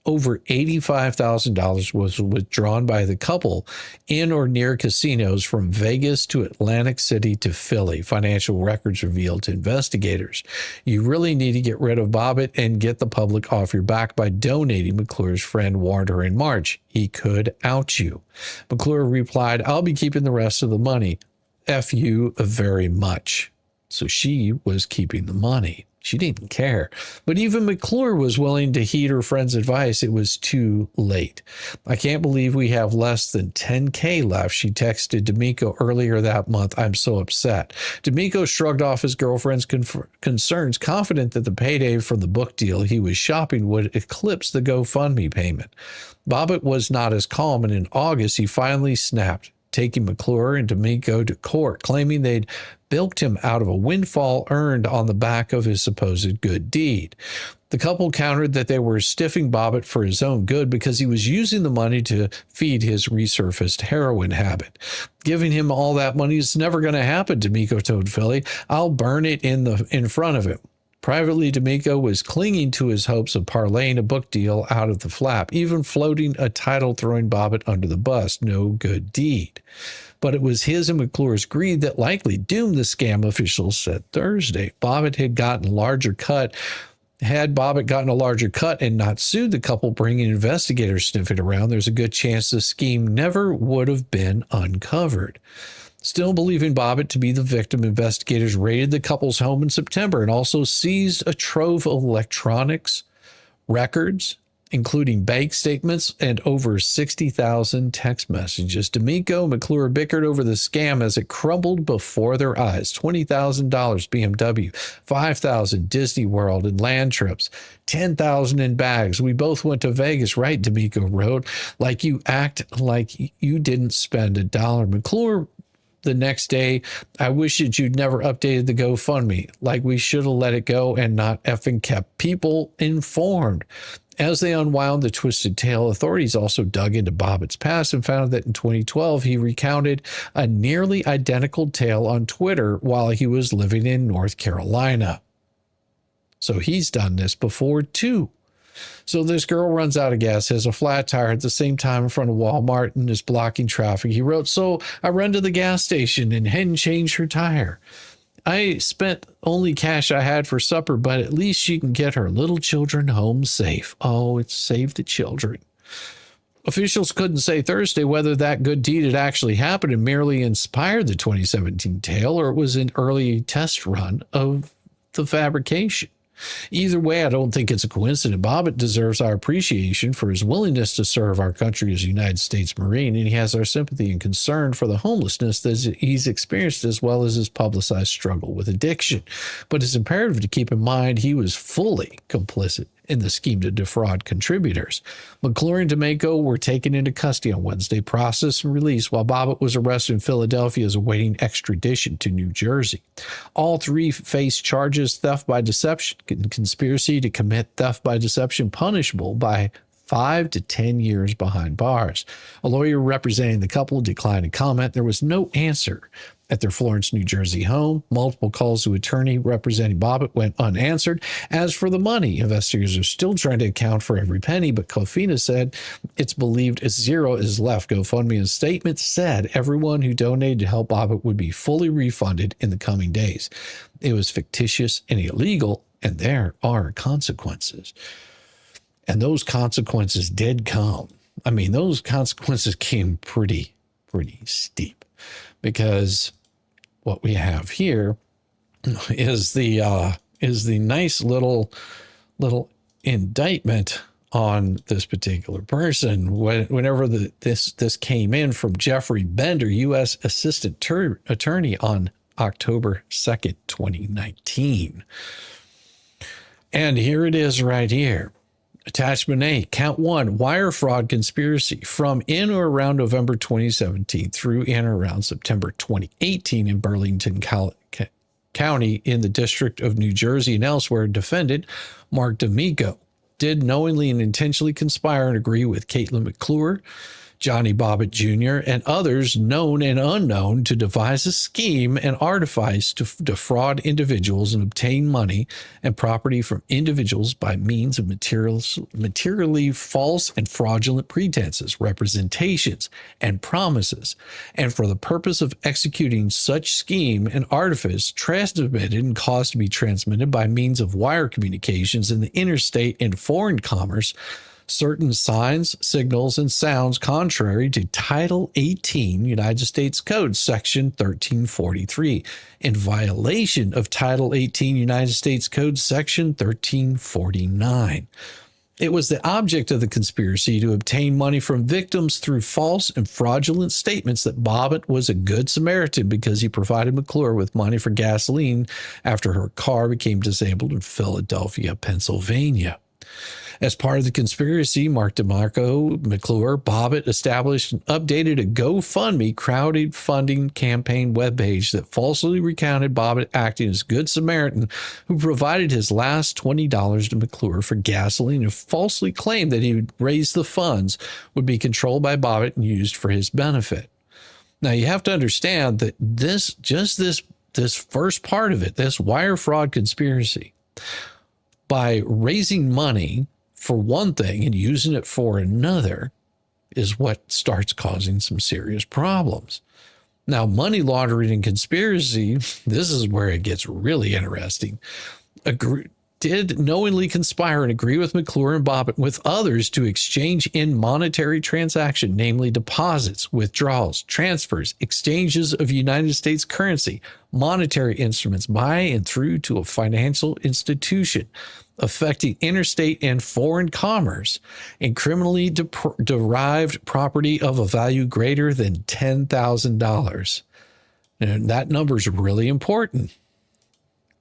Over $85,000 was withdrawn by the couple in or near casinos from Vegas to Atlantic City to Philly, financial records revealed to investigators. You really need to get rid of Bobbitt and get the public off your back by donating, McClure's friend warned her in March. He could out you. McClure replied, I'll be keeping the rest of the money. F you very much. So she was keeping the money. She didn't care. But even McClure was willing to heed her friend's advice. It was too late. I can't believe we have less than $10K left, she texted D'Amico earlier that month. I'm so upset. D'Amico shrugged off his girlfriend's concerns, confident that the payday from the book deal he was shopping would eclipse the GoFundMe payment. Bobbitt was not as calm, and in August, he finally snapped, taking McClure and D'Amico to court, claiming they'd bilked him out of a windfall earned on the back of his supposed good deed. The couple countered that they were stiffing Bobbitt for his own good because he was using the money to feed his resurfaced heroin habit. Giving him all that money is never going to happen, D'Amico told Philly. I'll burn it in front of him. Privately, D'Amico was clinging to his hopes of parlaying a book deal out of the flap, even floating a title throwing Bobbitt under the bus. No good deed. But it was his and McClure's greed that likely doomed the scam, officials said Thursday. Bobbitt had gotten a larger cut. Had Bobbitt gotten a larger cut and not sued the couple, bringing investigators sniffing around, there's a good chance the scheme never would have been uncovered. Still believing Bobbitt to be the victim, investigators raided the couple's home in September and also seized a trove of electronics, records, including bank statements and over 60,000 text messages. D'Amico and McClure bickered over the scam as it crumbled before their eyes. $20,000 BMW, $5,000 Disney World and land trips, $10,000 in bags. We both went to Vegas, right? D'Amico wrote. Like you act like you didn't spend $1. McClure the next day, I wish that you'd never updated the GoFundMe. Like, we should have let it go and not effing kept people informed. As they unwound the twisted tale, authorities also dug into Bobbitt's past and found that in 2012, he recounted a nearly identical tale on Twitter while he was living in North Carolina. So he's done this before too. So this girl runs out of gas, has a flat tire at the same time in front of Walmart and is blocking traffic. He wrote, "So I run to the gas station and hadn't changed her tire. I spent only cash I had for supper, but at least she can get her little children home safe." Oh, it's save the children. Officials couldn't say Thursday whether that good deed had actually happened and merely inspired the 2017 tale, or it was an early test run of the fabrication. Either way, I don't think it's a coincidence. Bobbitt deserves our appreciation for his willingness to serve our country as a United States Marine, and he has our sympathy and concern for the homelessness that he's experienced, as well as his publicized struggle with addiction. But it's imperative to keep in mind he was fully complicit in the scheme to defraud contributors. McClure and D'Amico were taken into custody on Wednesday, processed and released, while Bobbitt was arrested in Philadelphia as awaiting extradition to New Jersey. All three face charges: theft by deception and conspiracy to commit theft by deception, punishable by 5 to 10 years behind bars. A lawyer representing the couple declined to comment. There was no answer at their Florence, New Jersey home. Multiple calls to attorney representing Bobbitt went unanswered. As for the money, investigators are still trying to account for every penny, but Kofina said it's believed zero is left. GoFundMe's statement said everyone who donated to help Bobbitt would be fully refunded in the coming days. It was fictitious and illegal, and there are consequences. And those consequences did come. I mean, those consequences came pretty steep, because what we have here is the nice little indictment on this particular person. Whenever this came in from Jeffrey Bender, U.S. Assistant Attorney, on October 2nd, 2019. And here it is right here. Attachment A, count 1, wire fraud conspiracy from in or around November 2017 through in or around September 2018 in Burlington County in the District of New Jersey and elsewhere. Defendant Mark D'Amico did knowingly and intentionally conspire and agree with Katelyn McClure, Johnny Bobbitt Jr., and others known and unknown to devise a scheme and artifice to defraud individuals and obtain money and property from individuals by means of materially false and fraudulent pretenses, representations, and promises, and for the purpose of executing such scheme and artifice, transmitted and caused to be transmitted by means of wire communications in the interstate and foreign commerce, certain signs, signals, and sounds contrary to Title 18 United States Code, Section 1343, in violation of Title 18 United States Code, Section 1349. It was the object of the conspiracy to obtain money from victims through false and fraudulent statements that Bobbitt was a good Samaritan because he provided McClure with money for gasoline after her car became disabled in Philadelphia, Pennsylvania. As part of the conspiracy, Mark DeMarco, McClure, Bobbitt established and updated a GoFundMe crowdfunding campaign webpage that falsely recounted Bobbitt acting as Good Samaritan who provided his last $20 to McClure for gasoline and falsely claimed that he would raise the funds would be controlled by Bobbitt and used for his benefit. Now, you have to understand that this first part of it, this wire fraud conspiracy, by raising money for one thing and using it for another, is what starts causing some serious problems. Now, money laundering and conspiracy, this is where it gets really interesting. Did knowingly conspire and agree with McClure and Bobbitt with others to exchange in monetary transaction, namely deposits, withdrawals, transfers, exchanges of United States currency, monetary instruments by and through to a financial institution, affecting interstate and foreign commerce, and criminally derived property of a value greater than $10,000. And that number is really important,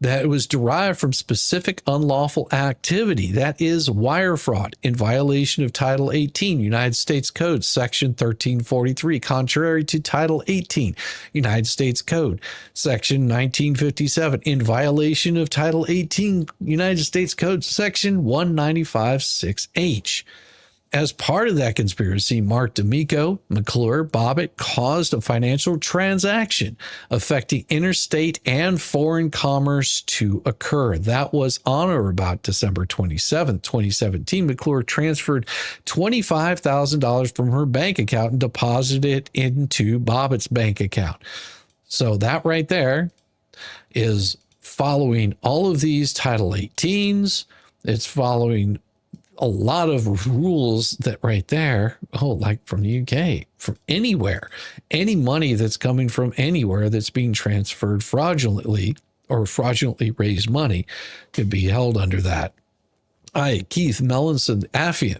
that it was derived from specific unlawful activity, that is wire fraud, in violation of Title 18 United States Code Section 1343, contrary to Title 18 United States Code Section 1957, in violation of Title 18 United States Code Section 195-6H. As part of that conspiracy, Mark D'Amico, McClure, Bobbitt caused a financial transaction affecting interstate and foreign commerce to occur. That was on or about December 27, 2017. McClure transferred $25,000 from her bank account and deposited it into Bobbitt's bank account. So that right there is following all of these Title 18s. It's following a lot of rules that right there, like from the UK, from anywhere, any money that's coming from anywhere that's being transferred fraudulently or fraudulently raised money could be held under that. I, Keith Mellinson Affian,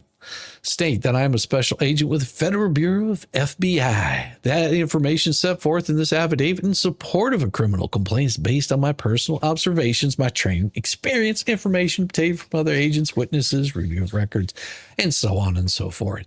state that I am a special agent with the Federal Bureau of FBI. That information set forth in this affidavit in support of a criminal complaint is based on my personal observations, my training, experience, information obtained from other agents, witnesses, review of records, and so on and so forth.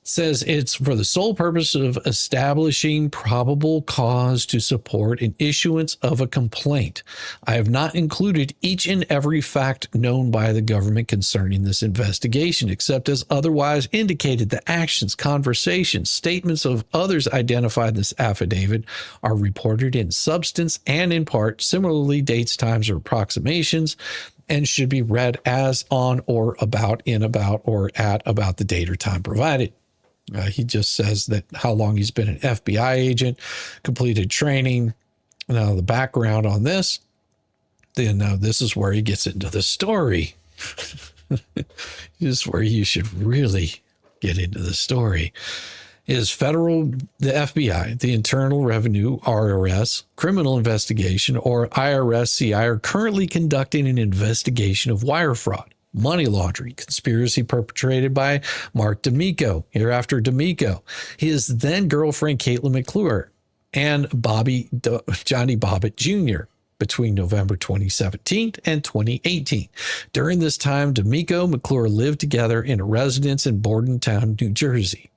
It says it's for the sole purpose of establishing probable cause to support an issuance of a complaint. I have not included each and every fact known by the government concerning this investigation, except as otherwise indicated. The actions, conversations, statements of others identified in this affidavit are reported in substance and in part, similarly dates, times, or approximations, and should be read as on or about, in about, or at about the date or time provided. He just says that how long he's been an FBI agent, completed training. Now the background on this, then this is where he gets into the story. This is where you should really get into the story. Is the FBI, the Internal Revenue, RRS, Criminal Investigation, or IRS-CI are currently conducting an investigation of wire fraud, money laundering, conspiracy perpetrated by Mark D'Amico, hereafter D'Amico, his then girlfriend Katelyn McClure, and Johnny Bobbitt Jr. between November 2017 and 2018. During this time, D'Amico and McClure lived together in a residence in Bordentown, New Jersey.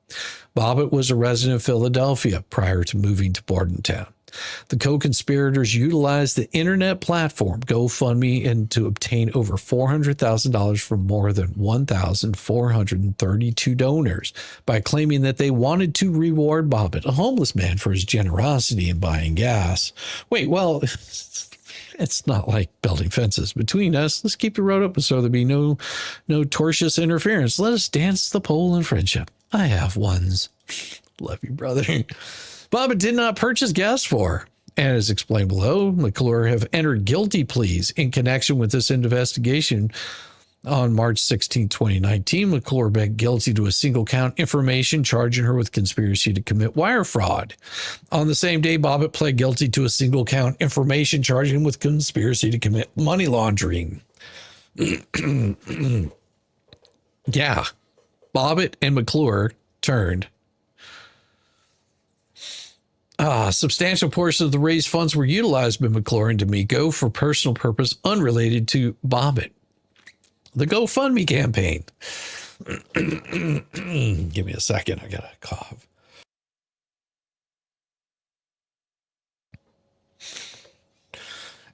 Bobbitt was a resident of Philadelphia prior to moving to Bordentown. The co-conspirators utilized the internet platform GoFundMe and to obtain over $400,000 from more than 1,432 donors by claiming that they wanted to reward Bobbitt, a homeless man, for his generosity in buying gas. Wait, well, it's not like building fences between us. Let's keep the road open so there'll be no tortious interference. Let us dance the pole in friendship. I have ones. Love you, brother. Bobbitt did not purchase gas for, and as explained below, McClure have entered guilty pleas in connection with this investigation. On March 16, 2019, McClure pled guilty to a single count information charging her with conspiracy to commit wire fraud. On the same day, Bobbitt pled guilty to a single count information charging him with conspiracy to commit money laundering. Yeah, Bobbitt and McClure turned. Substantial portion of the raised funds were utilized by McClure and D'Amico for personal purpose unrelated to Bobbitt. The GoFundMe campaign. Give me a second. I got a cough.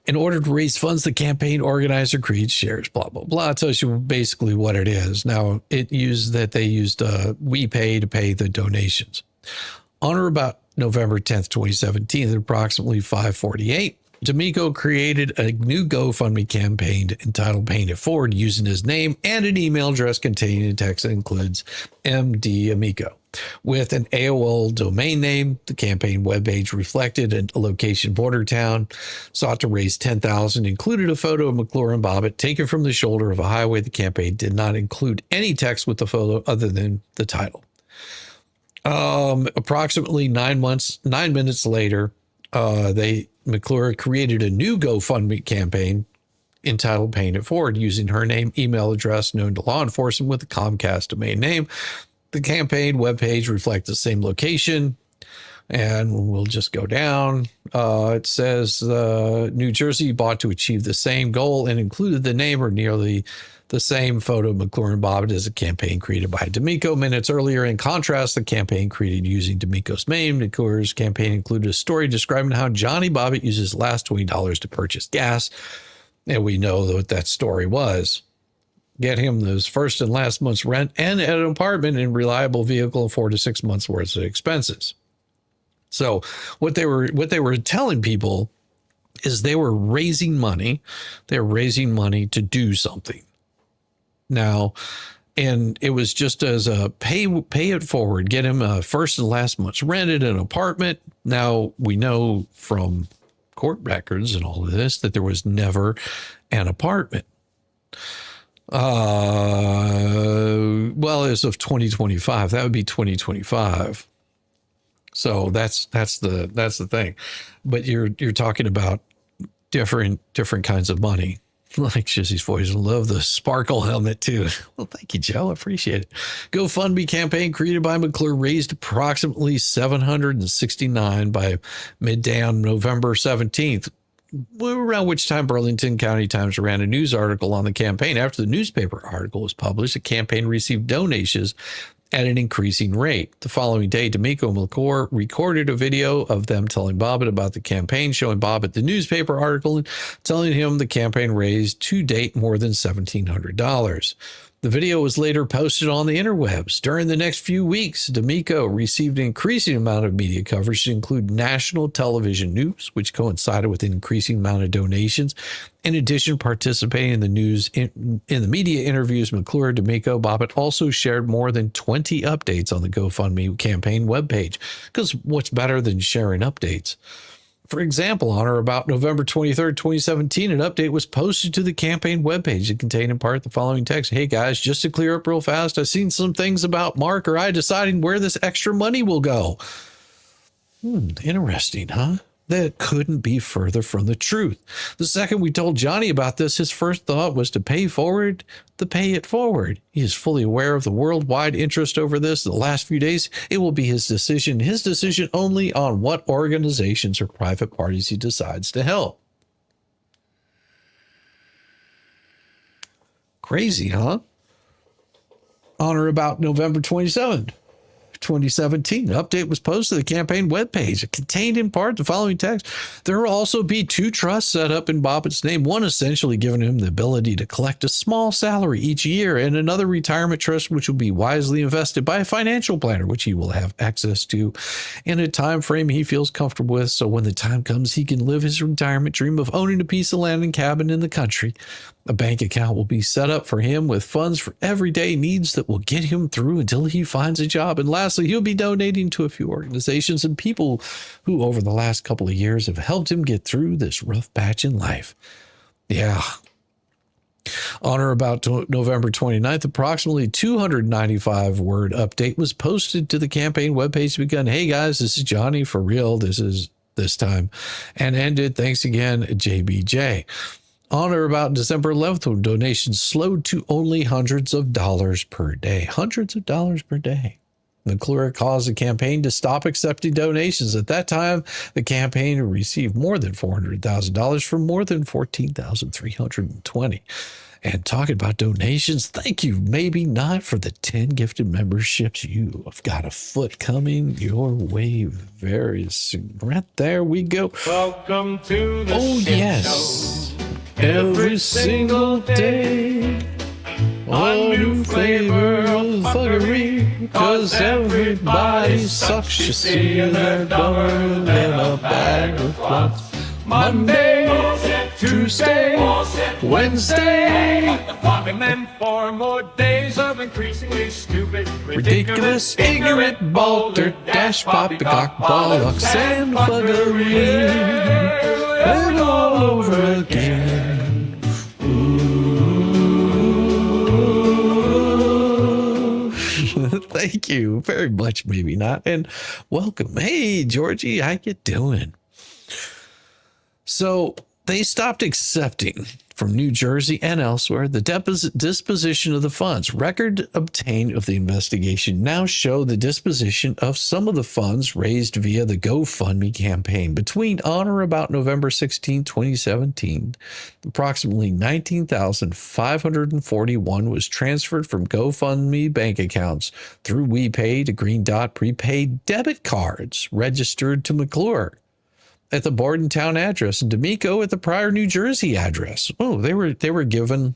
In order to raise funds, the campaign organizer creates shares, blah, blah, blah. It tells you basically what it is. Now, they used WePay to pay the donations. On or about November 10th, 2017, at approximately 5:48, D'Amico created a new GoFundMe campaign entitled Paying It Forward using his name and an email address containing a text that includes MD Amico. With an AOL domain name, the campaign webpage reflected a location Bordertown, sought to raise $10,000, included a photo of McClure and Bobbitt taken from the shoulder of a highway. The campaign did not include any text with the photo other than the title. Approximately 9 minutes later, McClure created a new GoFundMe campaign entitled Paying It Forward using her name, email address known to law enforcement with the Comcast domain name. The campaign webpage reflects the same location And we'll just go down. It says New Jersey bought to achieve the same goal and included the name or nearly the same photo of McClure and Bobbitt as a campaign created by D'Amico minutes earlier. In contrast, the campaign created using D'Amico's name, McClure's campaign included a story describing how Johnny Bobbitt used his last $20 to purchase gas. And we know what that story was. Get him those first and last month's rent and an apartment and reliable vehicle and 4 to 6 months worth of expenses. So what they were telling people is they were raising money. They're raising money to do something. Now, and it was just as a pay it forward, get him a first and last month's rented an apartment. Now we know from court records and all of this that there was never an apartment. Well, as of 2025, that would be 2025. So that's the thing. But you're talking about different kinds of money. Like Shizzy's voice. I love the sparkle helmet too. Well, thank you, Joe. I appreciate it. GoFundMe campaign created by McClure raised approximately $769 by midday on November 17th, around which time Burlington County Times ran a news article on the campaign. After the newspaper article was published, the campaign received donations at an increasing rate. The following day, D'Amico and McClure recorded a video of them telling Bobbitt about the campaign, showing Bobbitt the newspaper article and telling him the campaign raised to date more than $1,700. The video was later posted on the interwebs. During the next few weeks, D'Amico received an increasing amount of media coverage to include national television news, which coincided with an increasing amount of donations. In addition, participating in the news in the media interviews, McClure, D'Amico, Bobbitt also shared more than 20 updates on the GoFundMe campaign webpage. Because what's better than sharing updates? For example, on or about November 23rd, 2017, an update was posted to the campaign webpage. It contained in part the following text. Hey guys, just to clear up real fast, I've seen some things about Mark or I deciding where this extra money will go. Interesting, huh? That couldn't be further from the truth. The second we told Johnny about this, his first thought was to pay it forward. He is fully aware of the worldwide interest over this. The last few days, it will be his decision only on what organizations or private parties he decides to help. Crazy, huh? On or about November 27th. 2017. An update was posted to the campaign webpage. It contained in part the following text. There will also be 2 trusts set up in Bobbitt's name, one essentially giving him the ability to collect a small salary each year, and another retirement trust which will be wisely invested by a financial planner, which he will have access to in a time frame he feels comfortable with, so when the time comes, he can live his retirement dream of owning a piece of land and cabin in the country. A bank account will be set up for him with funds for everyday needs that will get him through until he finds a job. And lastly, he'll be donating to a few organizations and people who over the last couple of years have helped him get through this rough patch in life. Yeah. On or about November 29th, approximately 295-word update was posted to the campaign webpage begun. Hey guys, this is Johnny for real. This time. And ended. Thanks again, JBJ. On or about December 11th, donations slowed to only hundreds of dollars per day. Hundreds of dollars per day. McClure caused the campaign to stop accepting donations. At that time, the campaign received more than $400,000 from more than 14,320. And talking about donations, thank you, maybe not for the 10 gifted memberships. You have got a foot coming your way very soon. Right there we go. Welcome to the Oh, shit yes. show. Every single day, a new flavor of fuckery, 'cause everybody sucks, you see, and they're dumber than a bag of clubs. Monday, Tuesday, Wednesday, And then 4 more days of increasingly stupid, ridiculous, ignorant, balderdash, poppycock, bollocks, and fuckery, and all over again. Thank you very much, maybe not, and welcome. Hey, Georgie, how you doing? So they stopped accepting from New Jersey and elsewhere. The disposition of the funds. Record obtained of the investigation now show the disposition of some of the funds raised via the GoFundMe campaign. Between on or about November 16, 2017, approximately $19,541 was transferred from GoFundMe bank accounts through WePay to Green Dot prepaid debit cards registered to McClure at the Bordentown address and D'Amico at the prior New Jersey address. Oh, they were given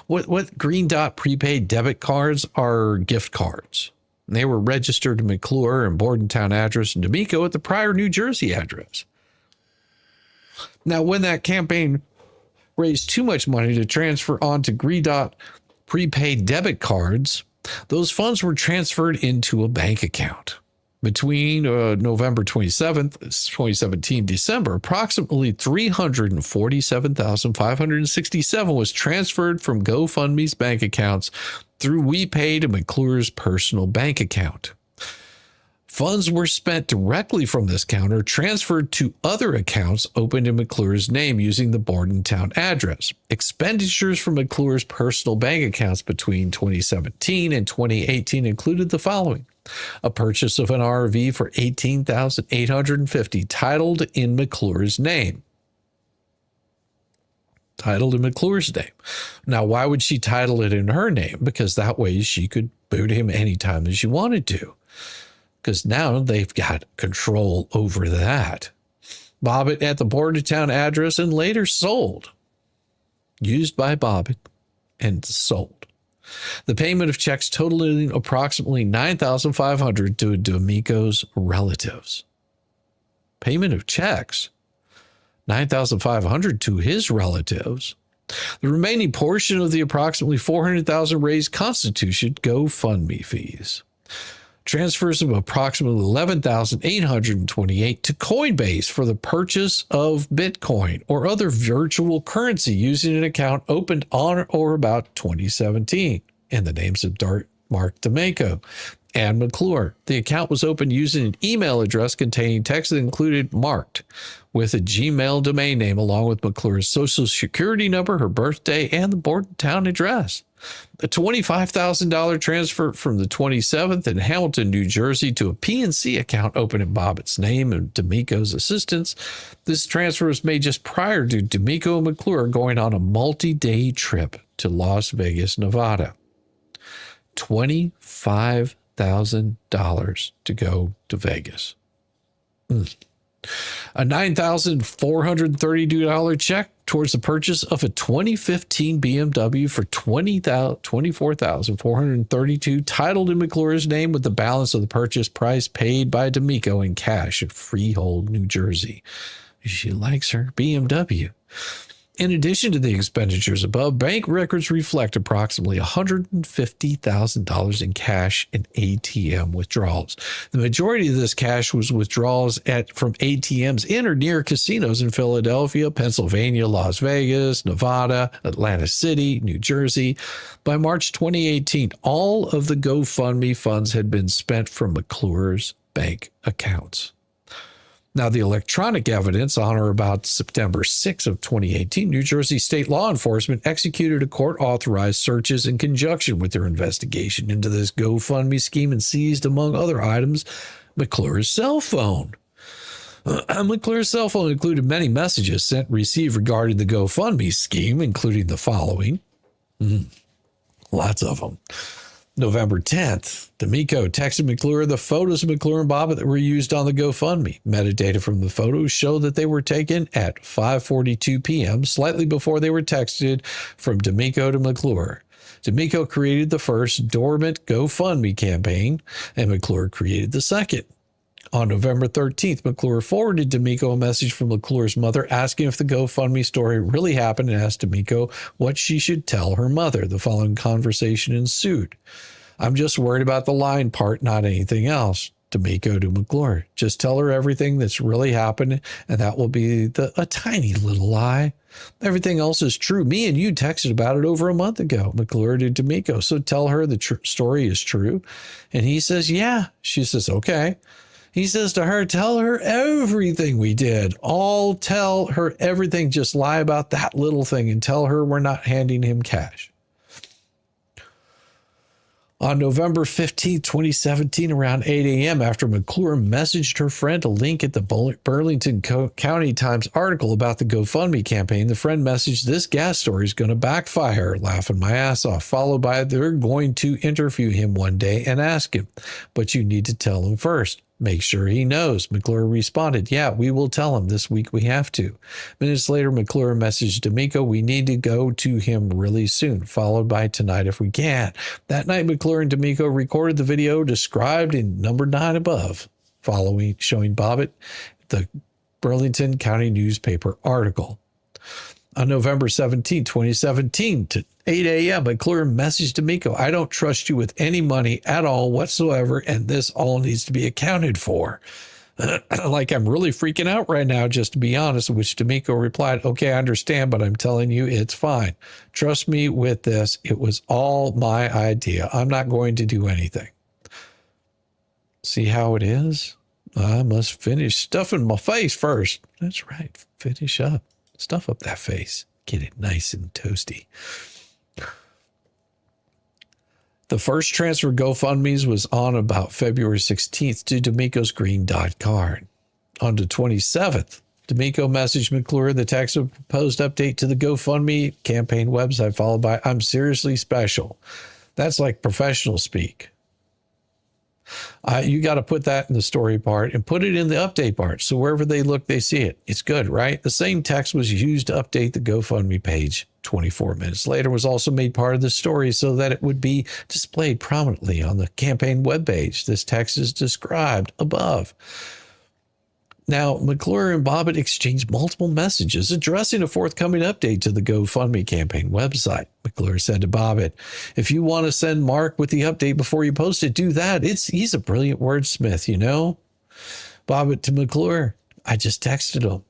what Green Dot prepaid debit cards are gift cards. And they were registered to McClure and Bordentown address and D'Amico at the prior New Jersey address. Now, when that campaign raised too much money to transfer onto Green Dot prepaid debit cards, those funds were transferred into a bank account. Between November 27th, 2017, December, approximately $347,567 was transferred from GoFundMe's bank accounts through WePay to McClure's personal bank account. Funds were spent directly from this account or transferred to other accounts opened in McClure's name using the Bordentown address. Expenditures from McClure's personal bank accounts between 2017 and 2018 included the following. A purchase of an RV for $18,850 titled in McClure's name. Titled in McClure's name. Now, why would she title it in her name? Because that way she could boot him anytime that she wanted to. Because now they've got control over that. Bobbitt at the Bordentown address and later sold. Used by Bobbitt and sold. The payment of checks totaling approximately $9,500 to D'Amico's relatives. Payment of checks, $9,500 to his relatives. The remaining portion of the approximately $400,000 raised constituted GoFundMe fees. Transfers of approximately $11,828 to Coinbase for the purchase of Bitcoin or other virtual currency using an account opened on or about 2017 in the names of Mark D'Amico and McClure. The account was opened using an email address containing text that included marked with a Gmail domain name along with McClure's social security number, her birthday, and the Bordentown address. A $25,000 transfer from the 27th in Hamilton, New Jersey to a PNC account open in Bobbitt's name and D'Amico's assistance. This transfer was made just prior to D'Amico and McClure going on a multi-day trip to Las Vegas, Nevada. $25,000 to go to Vegas. A $9,432 check towards the purchase of a 2015 BMW for $24,432 titled in McClure's name with the balance of the purchase price paid by D'Amico in cash at Freehold, New Jersey. She likes her BMW. In addition to the expenditures above, bank records reflect approximately $150,000 in cash and ATM withdrawals. The majority of this cash was withdrawals from ATMs in or near casinos in Philadelphia, Pennsylvania, Las Vegas, Nevada, Atlantic City, New Jersey. By March 2018, all of the GoFundMe funds had been spent from McClure's bank accounts. Now, the electronic evidence on or about September 6 of 2018, New Jersey state law enforcement executed a court-authorized searches in conjunction with their investigation into this GoFundMe scheme and seized, among other items, McClure's cell phone. McClure's cell phone included many messages sent and received regarding the GoFundMe scheme, including the following. Lots of them. November 10th, D'Amico texted McClure the photos of McClure and Bobbitt that were used on the GoFundMe. Metadata from the photos show that they were taken at 5:42 p.m., slightly before they were texted from D'Amico to McClure. D'Amico created the first dormant GoFundMe campaign, and McClure created the second. On November 13th, McClure forwarded D'Amico a message from McClure's mother asking if the GoFundMe story really happened and asked D'Amico what she should tell her mother. The following conversation ensued. I'm just worried about the lying part, not anything else. D'Amico to McClure. Just tell her everything that's really happened, and that will be a tiny little lie. Everything else is true. Me and you texted about it over a month ago. McClure to D'Amico. So tell her the story is true. And he says, yeah. She says, okay. He says to her, tell her everything we did. All tell her everything. Just lie about that little thing and tell her we're not handing him cash. On November 15, 2017, around 8 a.m., after McClure messaged her friend a link at the Burlington County Times article about the GoFundMe campaign, the friend messaged, this gas story is going to backfire, laughing my ass off, followed by, they're going to interview him one day and ask him, but you need to tell him first. Make sure he knows. McClure responded, yeah, we will tell him this week we have to. Minutes later, McClure messaged D'Amico, we need to go to him really soon, followed by tonight if we can. That night, McClure and D'Amico recorded the video described in number 9 above, showing Bobbitt the Burlington County newspaper article. On November 17, 2017, to 8 a.m., McClure messaged D'Amico, I don't trust you with any money at all whatsoever, and this all needs to be accounted for. Like, I'm really freaking out right now, just to be honest, which D'Amico replied, okay, I understand, but I'm telling you, it's fine. Trust me with this. It was all my idea. I'm not going to do anything. See how it is? I must finish stuffing my face first. That's right. Finish up. Stuff up that face. Get it nice and toasty. The first transfer GoFundMe's was on about February 16th to D'Amico's green dot card. On the 27th, D'Amico messaged McClure the text of proposed update to the GoFundMe campaign website, followed by, I'm seriously special. That's like professional speak. You got to put that in the story part and put it in the update part. So wherever they look, they see it. It's good, right? The same text was used to update the GoFundMe page 24 minutes later, was also made part of the story so that it would be displayed prominently on the campaign webpage. This text is described above. Now, McClure and Bobbitt exchanged multiple messages addressing a forthcoming update to the GoFundMe campaign website. McClure said to Bobbitt, if you want to send Mark with the update before you post it, do that. He's a brilliant wordsmith, you know? Bobbitt to McClure, I just texted him.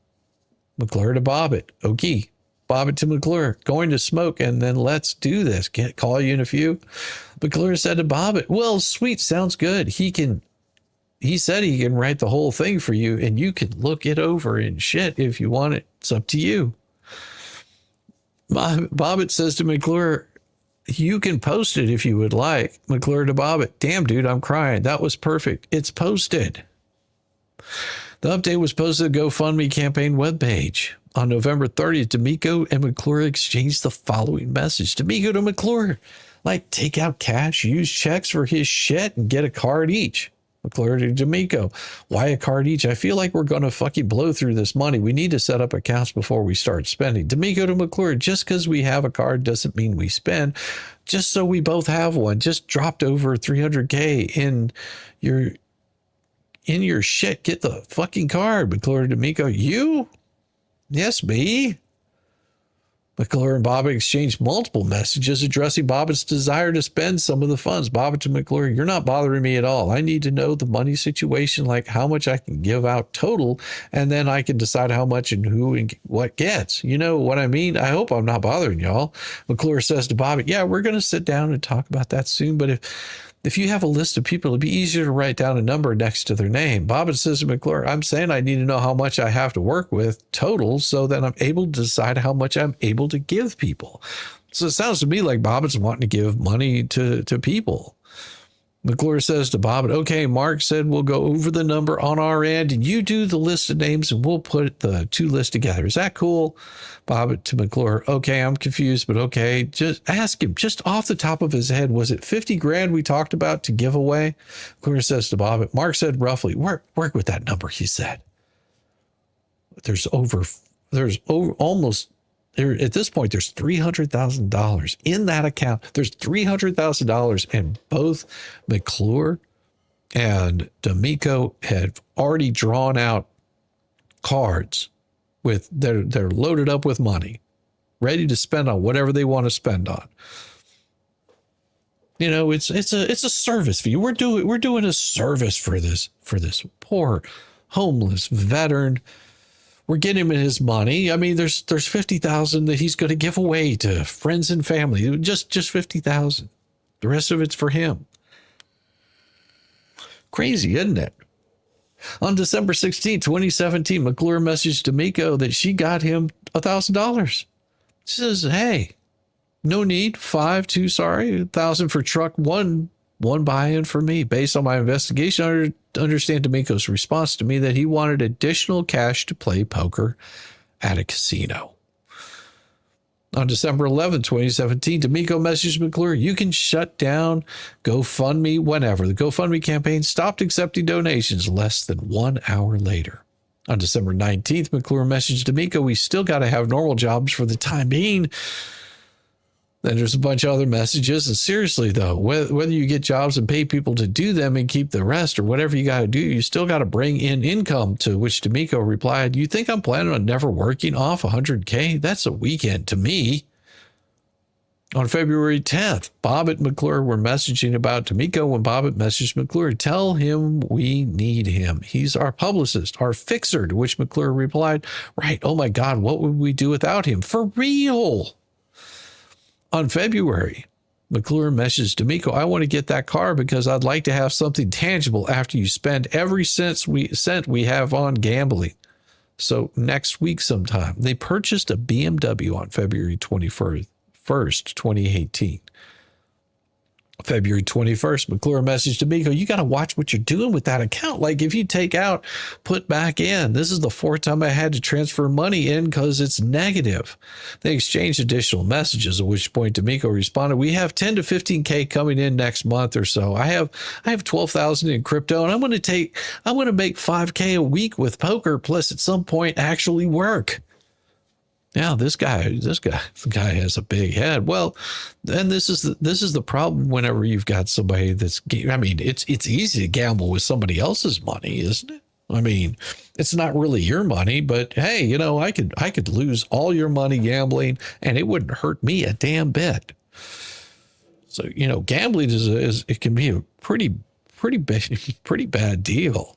McClure to Bobbitt, okay. Bobbitt to McClure, going to smoke and then let's do this. Can't call you in a few. McClure said to Bobbitt, well, sweet, sounds good. He said he can write the whole thing for you and you can look it over and shit if you want it. It's up to you. Bobbitt says to McClure, you can post it if you would like. McClure to Bobbitt, damn, dude, I'm crying. That was perfect. It's posted. The update was posted to the GoFundMe campaign webpage. On November 30th, D'Amico and McClure exchanged the following message. D'Amico to McClure, like, take out cash, use checks for his shit, and get a card each. McClure to D'Amico, why a card each? I feel like we're going to fucking blow through this money. We need to set up accounts before we start spending. D'Amico to McClure, just because we have a card doesn't mean we spend. Just so we both have one. Just dropped over $300K in your shit. Get the fucking card. McClure to D'Amico, you? Yes, me. McClure and Bobbitt exchanged multiple messages addressing Bobbitt's desire to spend some of the funds. Bobbitt to McClure, you're not bothering me at all. I need to know the money situation, like how much I can give out total, and then I can decide how much and who and what gets. You know what I mean? I hope I'm not bothering y'all. McClure says to Bobbitt, yeah, we're going to sit down and talk about that soon, but if you have a list of people, it'd be easier to write down a number next to their name. Bobbitt says to McClure, I'm saying I need to know how much I have to work with total so that I'm able to decide how much I'm able to give people. So it sounds to me like Bobbitt's wanting to give money to people. McClure says to Bobbitt, okay, Mark said we'll go over the number on our end and you do the list of names and we'll put the two lists together. Is that cool? Bobbitt to McClure, okay, I'm confused, but okay. Just ask him, just off the top of his head, was it 50 grand we talked about to give away? McClure says to Bobbitt, Mark said roughly, work with that number, he said. There's almost, at this point, there's $300,000 in that account. There's $300,000, and both McClure and D'Amico had already drawn out cards with they're loaded up with money, ready to spend on whatever they want to spend on. You know, it's a service fee. We're doing a service for this poor homeless veteran. We're getting him his money. I mean, there's $50,000 that he's going to give away to friends and family. Just $50,000. The rest of it's for him. Crazy, isn't it? On December 16, 2017, McClure messaged D'Amico that she got him $1,000. She says, hey, no need. 1,000 for truck one buy-in for me. Based on my investigation, I understand D'Amico's response to me that he wanted additional cash to play poker at a casino. On December 11, 2017, D'Amico messaged McClure, you can shut down GoFundMe whenever. The GoFundMe campaign stopped accepting donations less than 1 hour later. On December 19th, McClure messaged D'Amico, we still got to have normal jobs for the time being. Then there's a bunch of other messages. And seriously, though, whether you get jobs and pay people to do them and keep the rest or whatever you got to do, you still got to bring in income, to which D'Amico replied, you think I'm planning on never working off $100K? That's a weekend to me. On February 10th, Bobbitt and McClure were messaging about D'Amico when Bobbitt messaged McClure, tell him we need him. He's our publicist, our fixer, to which McClure replied, right, oh my God, what would we do without him? For real. On February, McClure messaged D'Amico, I want to get that car because I'd like to have something tangible after you spend every cent we have on gambling. So next week sometime, they purchased a BMW on February 21st, 2018. February 21st, McClure messaged D'Amico, you got to watch what you're doing with that account. Like if you take out, put back in. This is the fourth time I had to transfer money in because it's negative. They exchanged additional messages, at which point D'Amico responded, we have 10 to 15K coming in next month or so. I have 12,000 in crypto and I'm going to make 5K a week with poker, plus at some point actually work. Yeah, this guy has a big head. Well, and this is the problem whenever you've got somebody that's, I mean, it's easy to gamble with somebody else's money, isn't it? I mean, it's not really your money, but hey, you know, I could lose all your money gambling and it wouldn't hurt me a damn bit. So, you know, gambling it can be a pretty bad deal.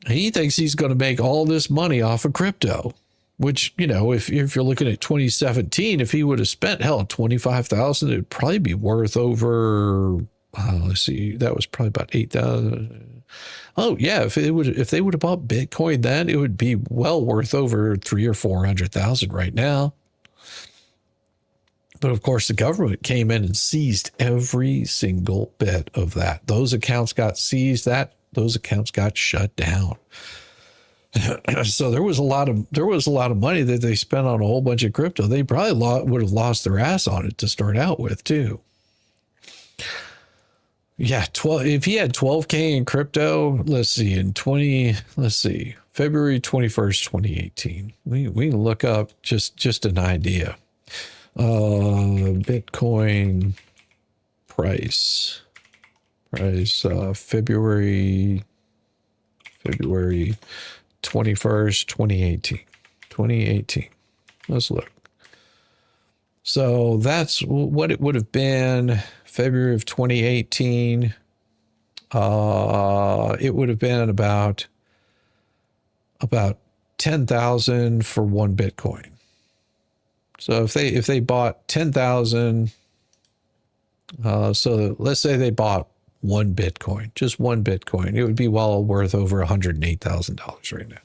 And he thinks he's going to make all this money off of crypto. Which, you know, if you're looking at 2017, if he would have spent, hell, $25,000, it'd probably be worth over, let's see, that was probably about 8,000. Oh, yeah, if they would have bought Bitcoin then, it would be well worth over 300,000 or 400,000 right now. But of course, the government came in and seized every single bit of that. Those accounts got seized, those accounts got shut down. So there was a lot of money that they spent on a whole bunch of crypto. They probably would have lost their ass on it to start out with too. Yeah, if he had 12K in crypto, let's see, February 21st, 2018. We can look up just an idea. Bitcoin price, February 21st, 2018. Let's look. So that's what it would have been February of 2018. It would have been about 10,000 for one Bitcoin. So if they bought 10,000, so let's say they bought one Bitcoin, just one Bitcoin, it would be well worth over $108,000 right now.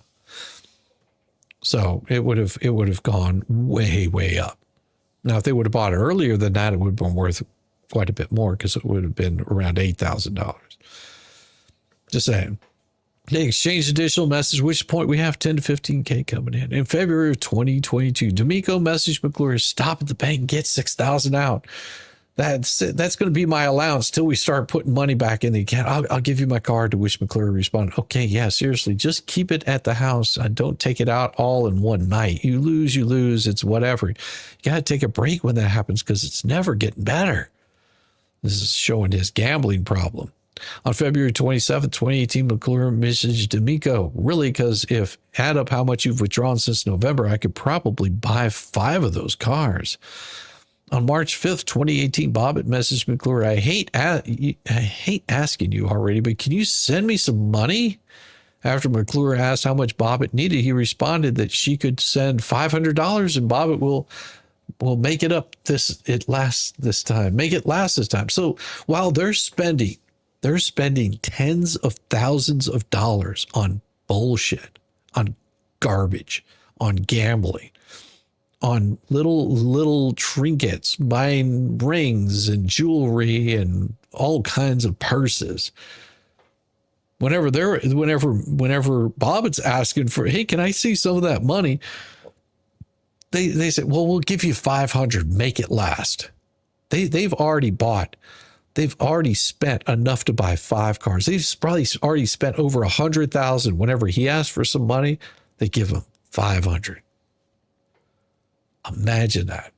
So it would have gone way up. Now, if they would have bought it earlier than that, it would have been worth quite a bit more because it would have been around $8,000. Just saying. They exchanged additional messages, at which point we have 10 to 15K coming in. In February of 2022, D'Amico messaged McClure, stop at the bank and get 6,000 out. That's going to be my allowance till we start putting money back in the account. I'll give you my card, to which McClure responded, okay, yeah, seriously, just keep it at the house. Don't take it out all in one night. You lose, it's whatever. You got to take a break when that happens because it's never getting better. This is showing his gambling problem. On February 27, 2018, McClure messaged D'Amico, really, because if add up how much you've withdrawn since November, I could probably buy 5 of those cars. On March 5th, 2018, Bobbitt messaged McClure, I hate asking you already, but can you send me some money? After McClure asked how much Bobbitt needed, he responded that she could send $500 and Bobbitt will make it last this time. So while they're spending They're spending tens of thousands of dollars on bullshit, on garbage, on gambling, on little trinkets, buying rings and jewelry and all kinds of purses. Whenever Bobbitt's asking for, hey, can I see some of that money? They say, well, we'll give you 500, make it last. They've already spent enough to buy 5 cars. They've probably already spent over 100,000. Whenever he asks for some money, they give him 500. Imagine that.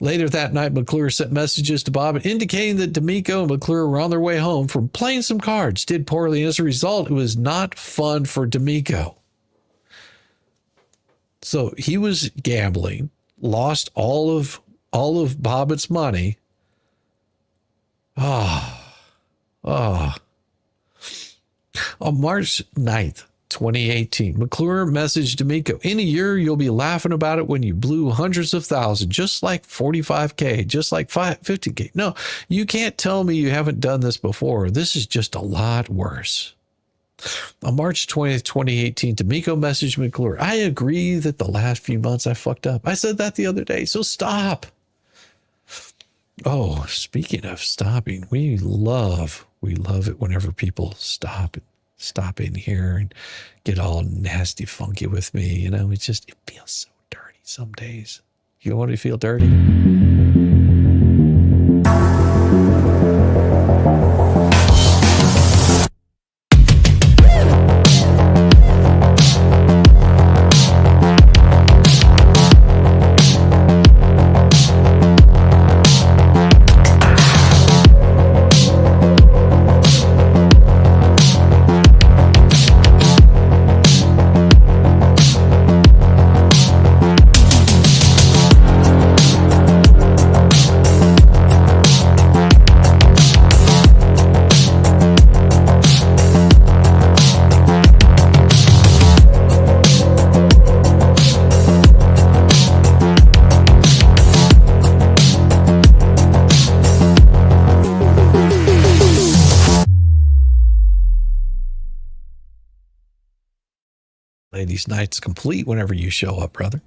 Later that night, McClure sent messages to Bobbitt indicating that D'Amico and McClure were on their way home from playing some cards, did poorly, and as a result, it was not fun for D'Amico. So he was gambling, lost all of Bobbitt's money. On March 9th, 2018, McClure messaged D'Amico, in a year, you'll be laughing about it when you blew hundreds of thousands, just like 45K, just like 50K. No, you can't tell me you haven't done this before. This is just a lot worse. On March 20th, 2018, D'Amico messaged McClure, I agree that the last few months I fucked up. I said that the other day, so stop. Oh, speaking of stopping, we love it whenever people stop in here and get all nasty, funky with me. You know, it feels so dirty some days. You want to feel dirty? Ladies' night's complete whenever you show up, brother.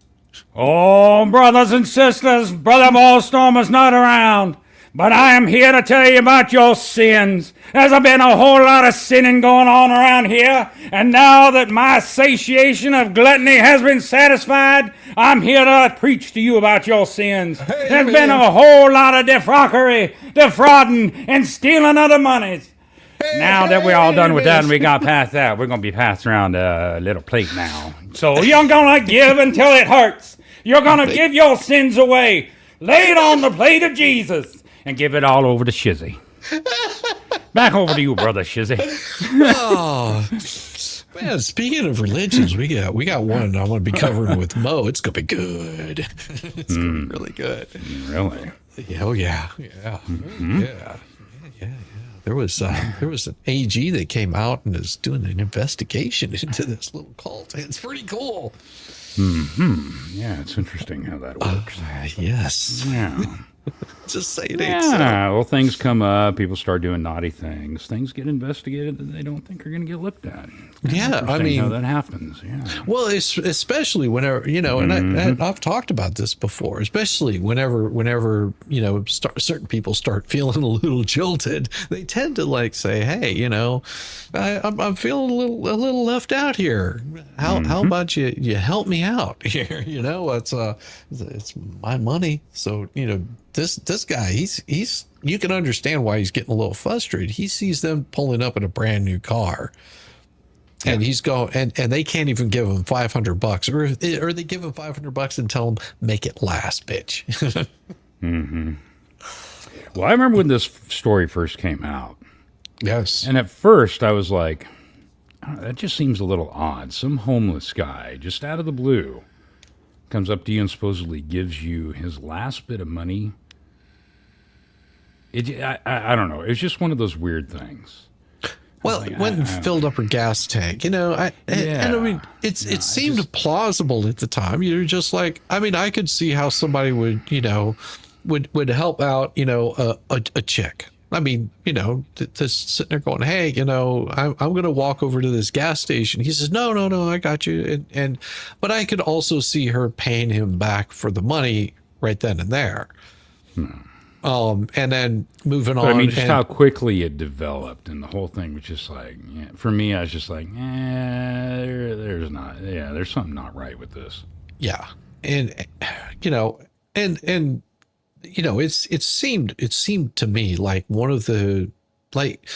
Oh, brothers and sisters, Brother Ballstorm is not around, but I am here to tell you about your sins. There's been a whole lot of sinning going on around here, and now that my satiation of gluttony has been satisfied, I'm here to preach to you about your sins. There's been a whole lot of defrockery, defrauding, and stealing of the monies. Now that we're all done with that and we got past that, we're going to be passed around a little plate now. So you're going to give until it hurts. You're going to give your sins away. Lay it on the plate of Jesus and give it all over to Shizzy. Back over to you, Brother Shizzy. Oh, man, speaking of religions, we got one I'm going to be covering with Mo. It's going to be good. It's going to be really good. Really? Oh, yeah. Yeah. Mm-hmm. Yeah. There was an AG that came out and is doing an investigation into this little cult. It's pretty cool. Mm-hmm. Yeah, it's interesting how that works. Yes. Yeah. Just say it ain't Yeah, so. well, things come up. People start doing naughty things. Things get investigated that they don't think are going to get looked at. Yeah, I mean, how that happens. Yeah. Well, it's especially whenever, you know, and I've talked about this before, especially whenever you know, certain people start feeling a little jilted, they tend to like say, hey, you know, I'm feeling a little left out here. How about you help me out here? You know, it's my money, so you know. This guy, he's you can understand why he's getting a little frustrated. He sees them pulling up in a brand new car, and he's going, and they can't even give him $500, or they give him $500 and tell him make it last, bitch. Mm-hmm. Well, I remember when this story first came out. Yes, and at first I was like, that just seems a little odd. Some homeless guy just out of the blue comes up to you and supposedly gives you his last bit of money. I don't know. It's just one of those weird things. Well, it went and filled up her gas tank, you know. And I mean, it seemed plausible at the time. You're just like, I mean, I could see how somebody would, you know, would help out, you know, a chick, I mean, just sitting there going, hey, I'm going to walk over to this gas station. He says, no, I got you. But I could also see her paying him back for the money right then and there. And then moving on. I mean, just how quickly it developed, and the whole thing was just like, for me, I was just like, there's something not right with this. Yeah. And, it seemed to me like one of the, like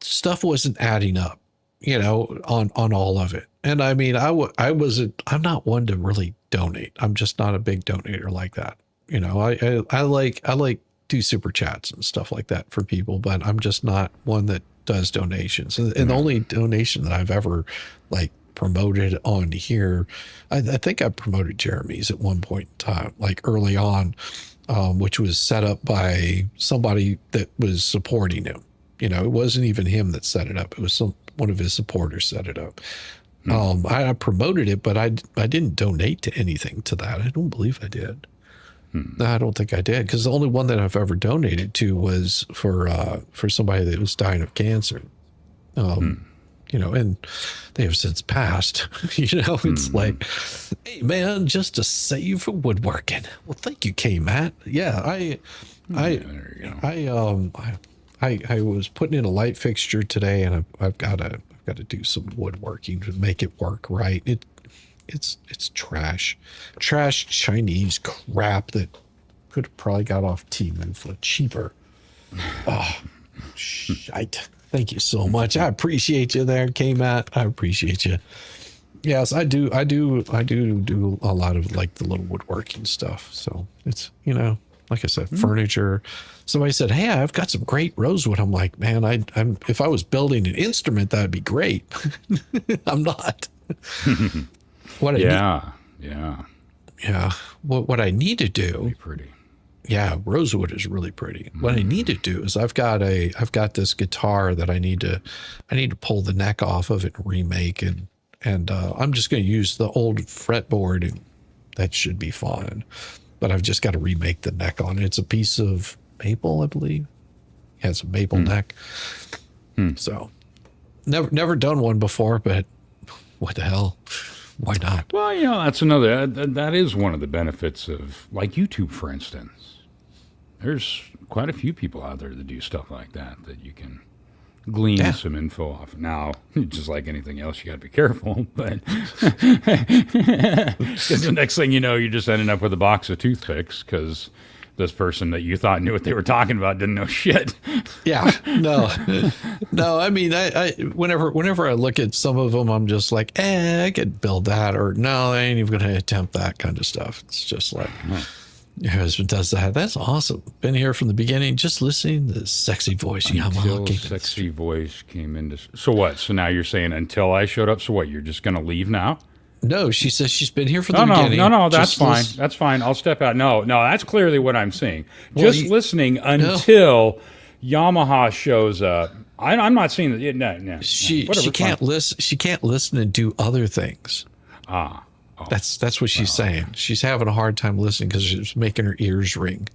stuff wasn't adding up, on all of it. And I mean, I'm not one to really donate. I'm just not a big donator like that. I like do super chats and stuff like that for people, but I'm just not one that does donations. And the only donation that I've ever like promoted on here, I think I promoted Jeremy's at one point in time, like early on, which was set up by somebody that was supporting him. It wasn't even him that set it up. It was one of his supporters set it up. I promoted it, but I didn't donate to anything to that. I don't believe I did. No, I don't think I did, because the only one that I've ever donated to was for somebody that was dying of cancer. And they have since passed. It's like, hey man, just to save woodworking. Well, thank you, K-Matt. Yeah, I was putting in a light fixture today, and I've got to do some woodworking to make it work right. It's trash Chinese crap that could have probably got off Temu for cheaper. Oh, shite. Thank you so much. I appreciate you there, K-Matt. I appreciate you. Yes, I do a lot of like the little woodworking stuff. So it's, like I said, furniture. Somebody said, hey, I've got some great rosewood. I'm like, man, I'm if I was building an instrument, that'd be great. I'm not. What I need to do. Really pretty. Yeah, rosewood is really pretty. What I need to do is I've got this guitar that I need to pull the neck off of it and remake, and I'm just going to use the old fretboard, and that should be fine. But I've just got to remake the neck on it. It's a piece of maple, I believe. It has a maple neck. So never done one before, but what the hell? Why not? Well, that's another, that is one of the benefits of like YouTube, for instance. There's quite a few people out there that do stuff like that you can glean some info off. Now, just like anything else, you got to be careful, but because the next thing you know, you're just ending up with a box of toothpicks because this person that you thought knew what they were talking about didn't know shit. Yeah, no. I mean, I whenever I look at some of them, I'm just like, I could build that, or no, I ain't even going to attempt that kind of stuff. It's just like, your husband does that. That's awesome. Been here from the beginning, just listening to the sexy voice. Until sexy voice came into. So what? So now you're saying until I showed up. So what? You're just going to leave now? No, she says she's been here from the beginning. No, that's fine. That's fine. I'll step out. No, that's clearly what I'm saying. Just listening until Yamaha shows up. I'm not seeing that. No. She can't listen. She can't listen and do other things. That's what she's saying. She's having a hard time listening because it's making her ears ring.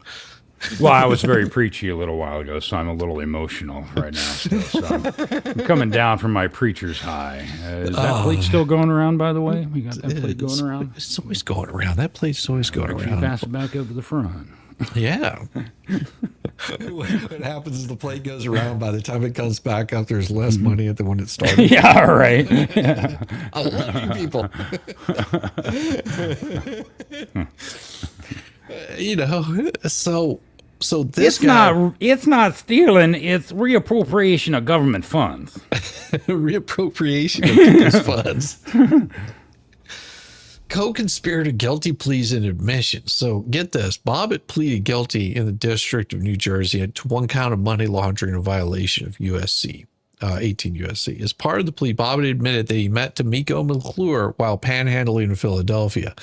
Well, I was very preachy a little while ago, so I'm a little emotional right now. So I'm coming down from my preacher's high. Is that plate still going around, by the way? We got that plate going around? It's always going around. That plate's always going around. Pass it back up to the front. Yeah. What happens is the plate goes around. By the time it comes back up, there's less money at the one it started. Yeah, right. Yeah. I love you people. So this it's not stealing, it's reappropriation of government funds. Reappropriation of people's funds. Co-conspirator guilty pleas and admission. So get this. Bobbitt pleaded guilty in the District of New Jersey to one count of money laundering in violation of USC. 18 USC. As part of the plea, Bobbitt admitted that he met D'Amico McClure while panhandling in Philadelphia.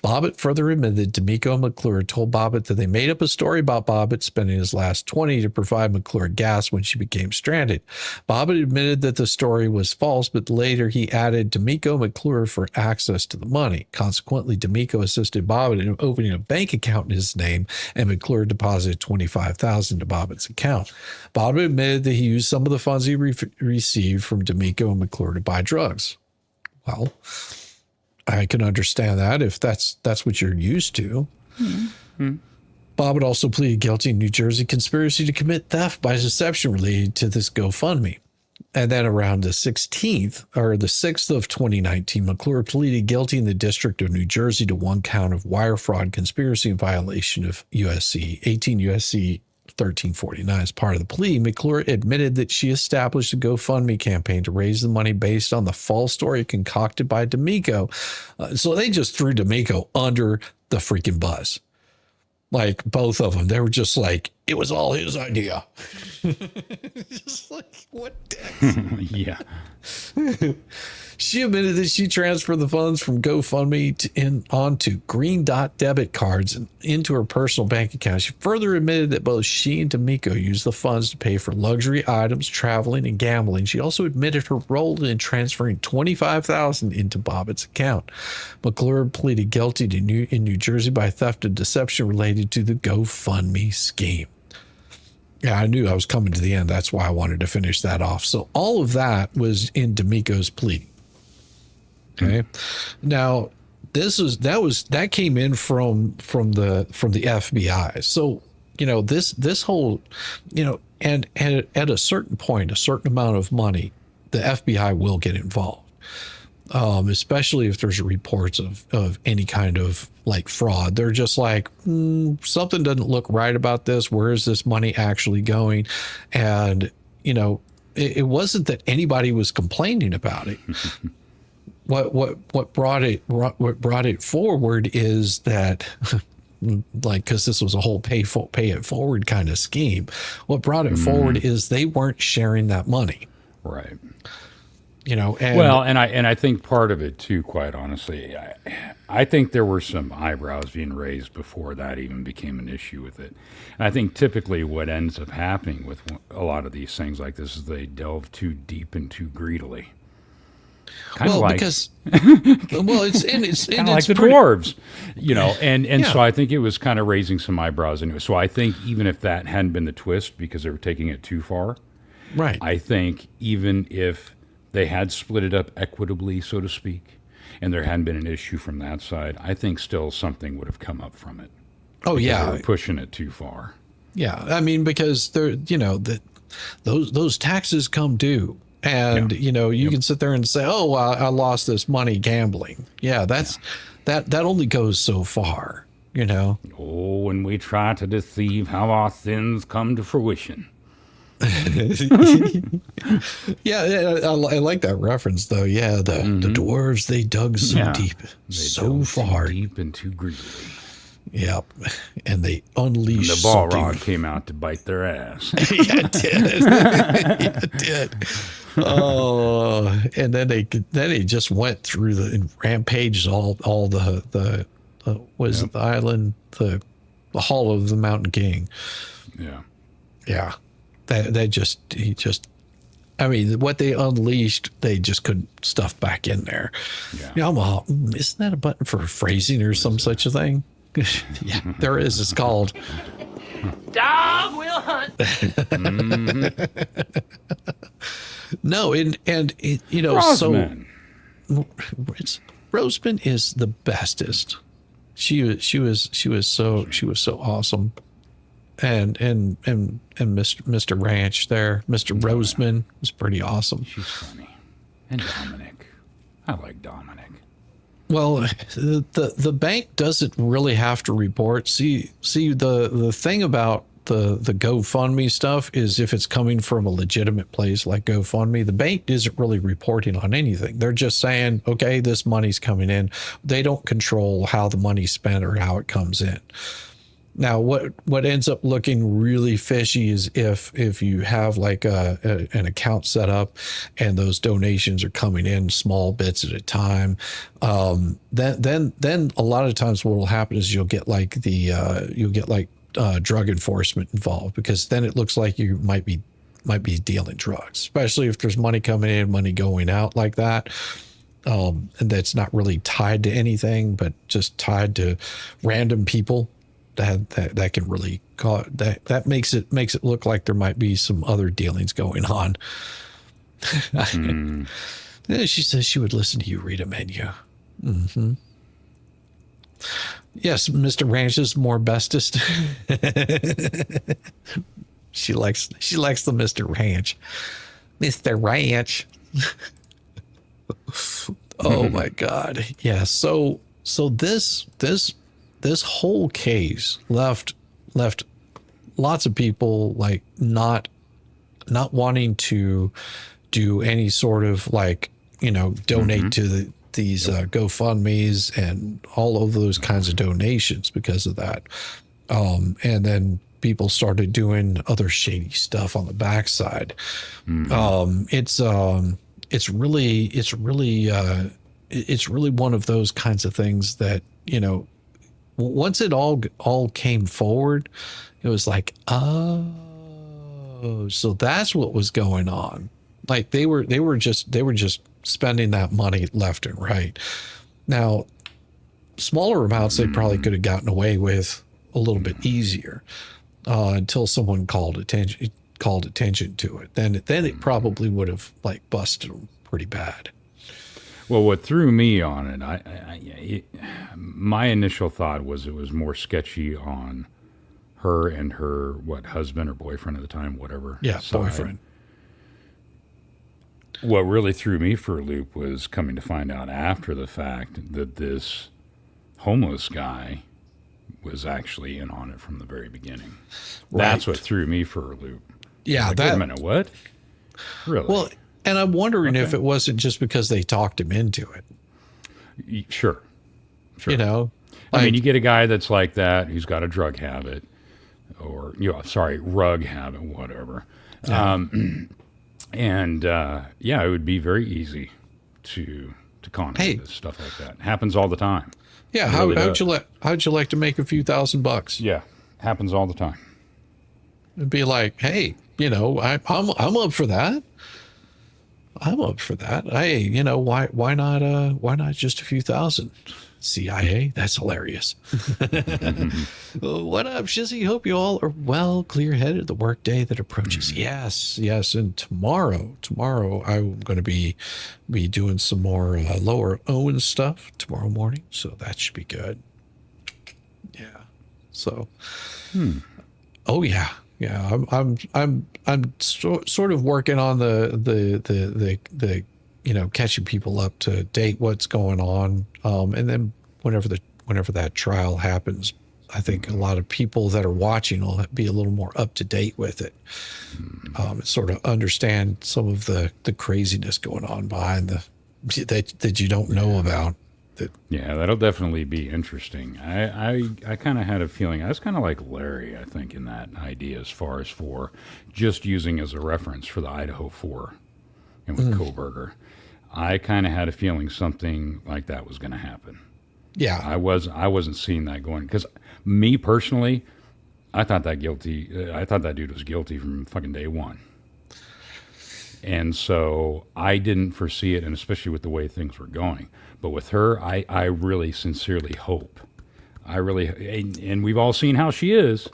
Bobbitt further admitted D'Amico McClure told Bobbitt that they made up a story about Bobbitt spending his last 20 to provide McClure gas when she became stranded. Bobbitt admitted that the story was false, but later he added D'Amico McClure for access to the money. Consequently, D'Amico assisted Bobbitt in opening a bank account in his name, and McClure deposited $25,000 to Bobbitt's account. Bobbitt admitted that he used some of the funds he received from D'Amico and McClure to buy drugs. Well, I can understand that if that's what you're used to. Mm-hmm. Bobbitt also pleaded guilty in New Jersey conspiracy to commit theft by deception related to this GoFundMe. And then around the 16th or the 6th of 2019, McClure pleaded guilty in the District of New Jersey to one count of wire fraud conspiracy in violation of 18 USC 1349. As part of the plea, McClure admitted that she established a GoFundMe campaign to raise the money based on the false story concocted by D'Amico. So they just threw D'Amico under the freaking bus. Like both of them. They were just like, it was all his idea. Just like, what? Yeah. She admitted that she transferred the funds from GoFundMe onto Green Dot debit cards and into her personal bank account. She further admitted that both she and D'Amico used the funds to pay for luxury items, traveling, and gambling. She also admitted her role in transferring $25,000 into Bobbitt's account. McClure pleaded guilty in New Jersey by theft and deception related to the GoFundMe scheme. Yeah, I knew I was coming to the end. That's why I wanted to finish that off. So all of that was in D'Amico's plea. Okay. Now, that came in from the FBI. So, this whole, and at a certain point, a certain amount of money, the FBI will get involved. Especially if there's reports of any kind of like fraud. They're just like, something doesn't look right about this. Where is this money actually going? And, it wasn't that anybody was complaining about it. What brought it forward is that, like, because this was a whole pay it forward kind of scheme. What brought it forward is they weren't sharing that money, right? And I think part of it too, quite honestly, I think there were some eyebrows being raised before that even became an issue with it. And I think typically what ends up happening with a lot of these things like this is they delve too deep and too greedily. Kind of like, it's kind of like the dwarves, and so I think it was kind of raising some eyebrows anyway. So I think even if that hadn't been the twist because they were taking it too far, right? I think even if they had split it up equitably, so to speak, and there hadn't been an issue from that side, I think still something would have come up from it. Oh yeah, they were pushing it too far. Yeah, I mean because they're those taxes come due. And, you can sit there and say, oh, I lost this money gambling. Yeah, that only goes so far, Oh, when we try to deceive how our sins come to fruition. Yeah, I like that reference, though. Yeah, the dwarves, they dug so deep, so far. Too deep and too greedily. Yep, and they unleashed. And the Balrog came out to bite their ass. Yeah, it did. It did. Oh, and then they just went through and rampaged all the was it the island, the Hall of the Mountain King. Yeah. I mean, what they unleashed, they just couldn't stuff back in there. Yeah, isn't that a button for phrasing or some such a thing? Yeah, there is. It's called Dog Will Hunt. No, and Roseman. Roseman is the bestest. She was so awesome, and Mr. Ranch there, Mr. Roseman was pretty awesome. She's funny, and Dominic. I like Dominic. Well, the bank doesn't really have to report. See the thing about the GoFundMe stuff is if it's coming from a legitimate place like GoFundMe, the bank isn't really reporting on anything. They're just saying, okay, this money's coming in. They don't control how the money's spent or how it comes in. Now, what ends up looking really fishy is if you have like an account set up and those donations are coming in small bits at a time. Then a lot of times what will happen is you'll get like drug enforcement involved, because then it looks like you might be dealing drugs, especially if there's money coming in, money going out like that. And that's not really tied to anything, but just tied to random people. That can really cause that makes it look like there might be some other dealings going on. She says she would listen to you read a menu. Mm-hmm. Yes, Mr. Ranch is more bestest. She likes the Mr. Ranch. Mr. Ranch. Oh my God. Yeah. So this whole case left lots of people like not wanting to do any sort of like, donate to these GoFundMes and all of those kinds of donations because of that. And then people started doing other shady stuff on the backside. It's really one of those kinds of things that, once it all came forward, it was like, oh, so that's what was going on. Like they were just spending that money left and right. Now, smaller amounts they probably could have gotten away with a little bit easier until someone called attention to it. Then it probably would have like busted them pretty bad. Well, what threw me on it, my initial thought was it was more sketchy on her and her, husband or boyfriend at the time, whatever. Yeah, side. boyfriend. What really threw me for a loop was coming to find out after the fact that this homeless guy was actually in on it from the very beginning. Right. That's what threw me for a loop. Yeah, like, wait a minute, what? Really? Well, and I'm wondering if it wasn't just because they talked him into it. Sure. I mean, you get a guy that's like that, who's got a drug habit, or rug habit, whatever. Yeah. It would be very easy to con this stuff like that. Happens all the time. Yeah, how'd you like to make a few $1,000? Yeah, happens all the time. It'd be like, hey, I'm up for that. I'm up for that. Hey, why not just a few thousand? CIA, that's hilarious. What up, Shizzy? Hope you all are well, clear-headed the work day that approaches. Yes. And tomorrow I'm going to be doing some more Lower Owen stuff tomorrow morning, so that should be good. Yeah. So. Oh yeah. Yeah, I'm sort of working on the catching people up to date what's going on, and then whenever that trial happens, I think a lot of people that are watching will be a little more up to date with it, sort of understand some of the craziness going on behind that you don't know about. Yeah, that'll definitely be interesting. I kind of had a feeling, I was kind of like Larry, I think, in that idea as far as for just using as a reference for the Idaho 4 and with Koberger. I kind of had a feeling something like that was going to happen. Yeah. I wasn't seeing that going, because me personally, I thought that dude was guilty from fucking day one. And so I didn't foresee it, and especially with the way things were going. But with her, I really sincerely hope. And we've all seen how she is.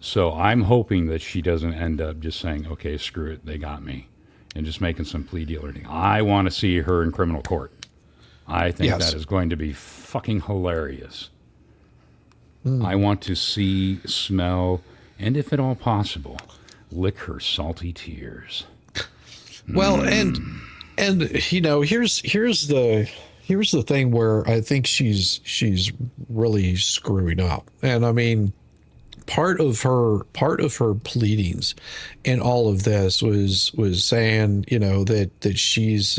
So I'm hoping that she doesn't end up just saying, okay, screw it, they got me, and just making some plea deal or anything. I want to see her in criminal court. I think that is going to be fucking hilarious. I want to see, smell, and if at all possible, lick her salty tears. Well, and here's the thing where I think she's really screwing up. And I mean, part of her pleadings in all of this was saying, that she's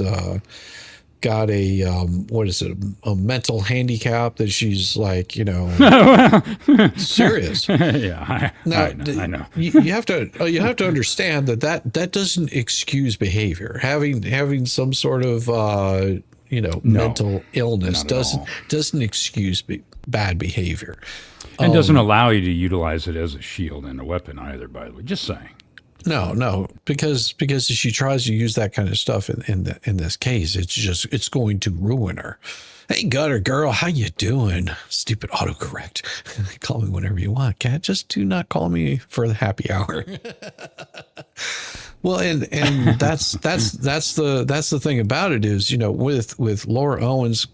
got a what is it, a mental handicap that she's like, serious. Yeah, I know. You have to understand that doesn't excuse behavior. Having some sort of mental illness doesn't excuse bad behavior. And doesn't allow you to utilize it as a shield and a weapon either, by the way. Just saying. No, because if she tries to use that kind of stuff in this case, it's going to ruin her. Hey, gutter girl, how you doing? Stupid autocorrect. Call me whenever you want, cat. Just do not call me for the happy hour. Well, and that's the thing about it is, with Laura Owens,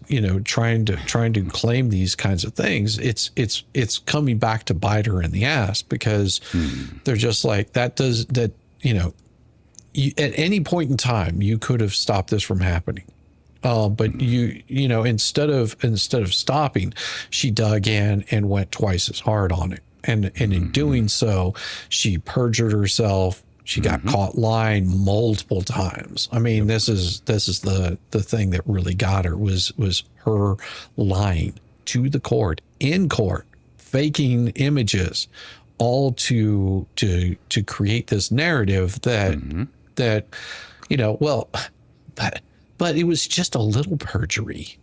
trying to claim these kinds of things, it's coming back to bite her in the ass, because they're just like, at any point in time you could have stopped this from happening. But instead of stopping, she dug in and went twice as hard on it. And in doing so, she perjured herself. She got caught lying multiple times. I mean, this is the thing that really got her was her lying to the court, in court, faking images, all to create this narrative that but it was just a little perjury.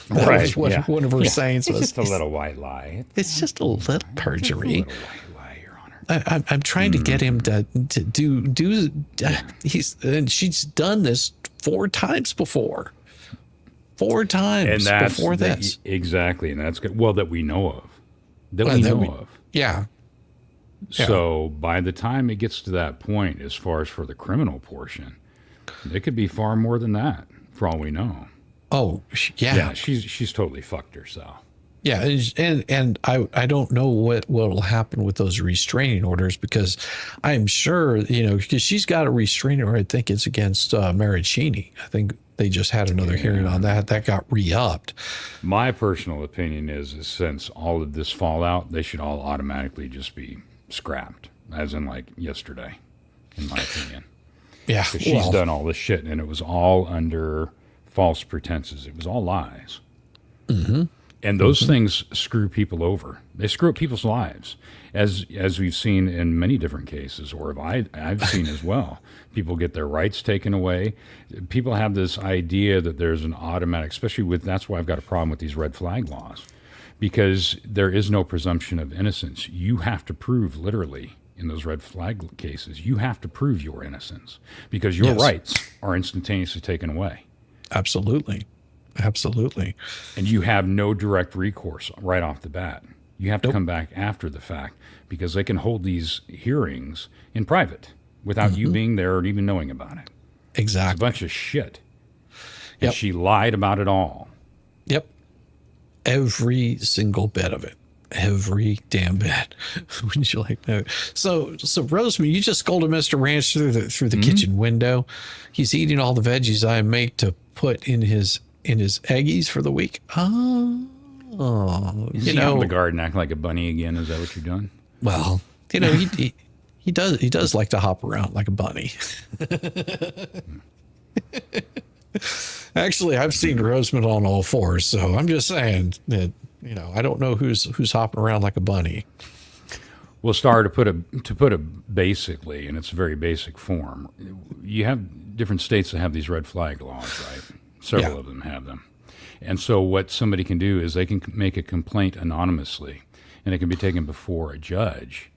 That was what one of her sayings was. It's just a little white lie. It's just a little perjury. It's a little white lie, Your Honor. I'm trying to get him to do. And she's done this 4 times before. 4 times before this. Exactly, and that's good. Well, that we know of. That we know of. Yeah. So by the time it gets to that point, as far as for the criminal portion, it could be far more than that, for all we know. Oh, yeah. Yeah, she's totally fucked herself. Yeah, and I don't know what will happen with those restraining orders, because I'm sure, because she's got a restraining order. I think it's against Maricini. I think they just had another hearing on that. That got re-upped. My personal opinion is since all of this fallout, they should all automatically just be scrapped, as in like yesterday, in my opinion. Yeah, because she's done all this shit, and it was all under false pretenses. It was all lies. Mm-hmm. And those things screw people over. They screw up people's lives, as we've seen in many different cases, or I've seen as well. People get their rights taken away. People have this idea that there's an automatic, especially that's why I've got a problem with these red flag laws, because there is no presumption of innocence. You have to prove, literally, in those red flag cases, you have to prove your innocence, because your rights are instantaneously taken away. Absolutely. And you have no direct recourse right off the bat. You have to come back after the fact, because they can hold these hearings in private without you being there or even knowing about it. Exactly. It's a bunch of shit. And she lied about it all. Yep. Every single bit of it. Every damn bit. Wouldn't you like to know? So Rosemary, you just scolded Mr. Ranch through the kitchen window. He's eating all the veggies I make to put in his eggies for the week. Is he out in the garden acting like a bunny again? Is that what you're doing? Well, he does like to hop around like a bunny. Actually, I've seen Rosemond on all 4s, so I'm just saying that I don't know who's hopping around like a bunny. Well, Star, to put it basically, in its very basic form, you have different states that have these red flag laws, right? Several of them have them. And so what somebody can do is they can make a complaint anonymously, and it can be taken before a judge,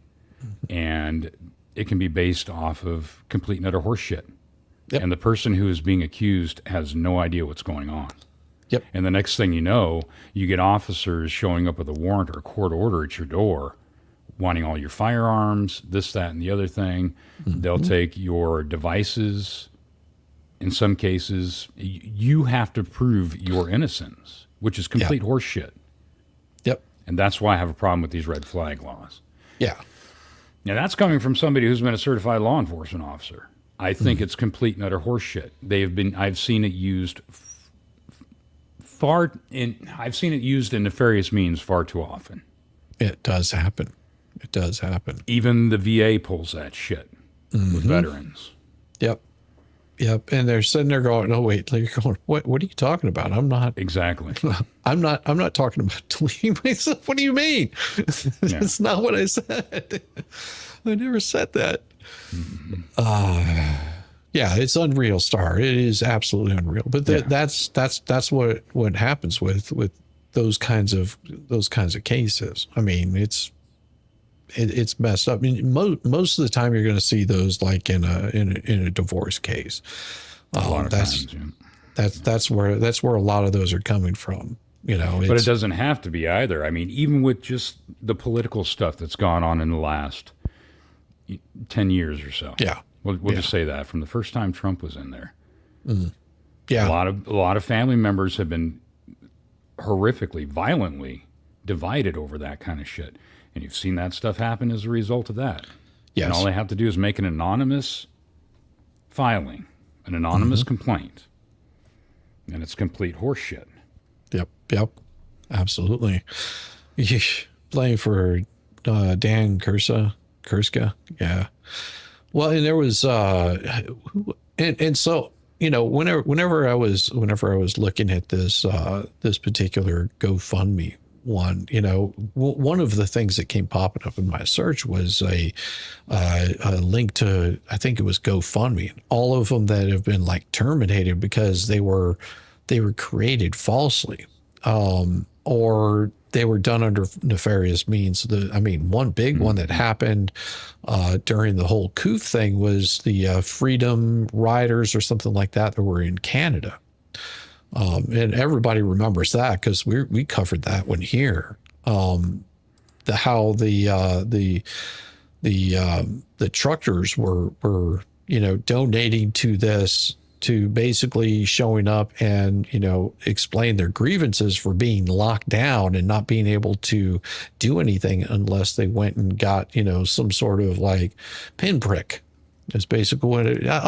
and it can be based off of complete and utter horse shit. Yep. And the person who is being accused has no idea what's going on. Yep. And the next thing you know, you get officers showing up with a warrant or a court order at your door, wanting all your firearms, this, that, and the other thing. They'll take your devices. In some cases, you have to prove your innocence, which is complete horse shit. Yep. And that's why I have a problem with these red flag laws. Yeah. Now, that's coming from somebody who's been a certified law enforcement officer. I think it's complete and utter horse shit. I've seen it used I've seen it used in nefarious means far too often. It does happen. Even the VA pulls that shit with veterans. Yep. Yep. And they're sitting there going, "No, wait." You're going, "What? What are you talking about? I'm not exactly. I'm not talking about deleting myself. What do you mean? That's not what I said. I never said that." Yeah, it's unreal, Star. It is absolutely unreal. But that's what happens with those kinds of cases. I mean, it's messed up. I mean, most of the time you're going to see those like in a divorce case. A lot of times, that's where a lot of those are coming from. You know, but it doesn't have to be either. I mean, even with just the political stuff that's gone on in the last 10 years or so. Yeah. We'll just say that from the first time Trump was in there. Yeah. A lot of family members have been horrifically, violently divided over that kind of shit. And you've seen that stuff happen as a result of that. Yes. And all they have to do is make an anonymous filing, an anonymous complaint. And it's complete horseshit. Yep. Absolutely. Playing for Dan Kurska. Yeah. Well, and there was and so, you know, whenever I was looking at this this particular GoFundMe one, you know, one of the things that came popping up in my search was a link to, I think it was GoFundMe, all of them that have been like terminated because they were created falsely, or they were done under nefarious means. One big one that happened during the whole coup thing was the Freedom Riders or something like that were in Canada. And everybody remembers that because we covered that one here. How the truckers were donating to this, to basically showing up and, explain their grievances for being locked down and not being able to do anything unless they went and got, some sort of like pinprick. That's basically what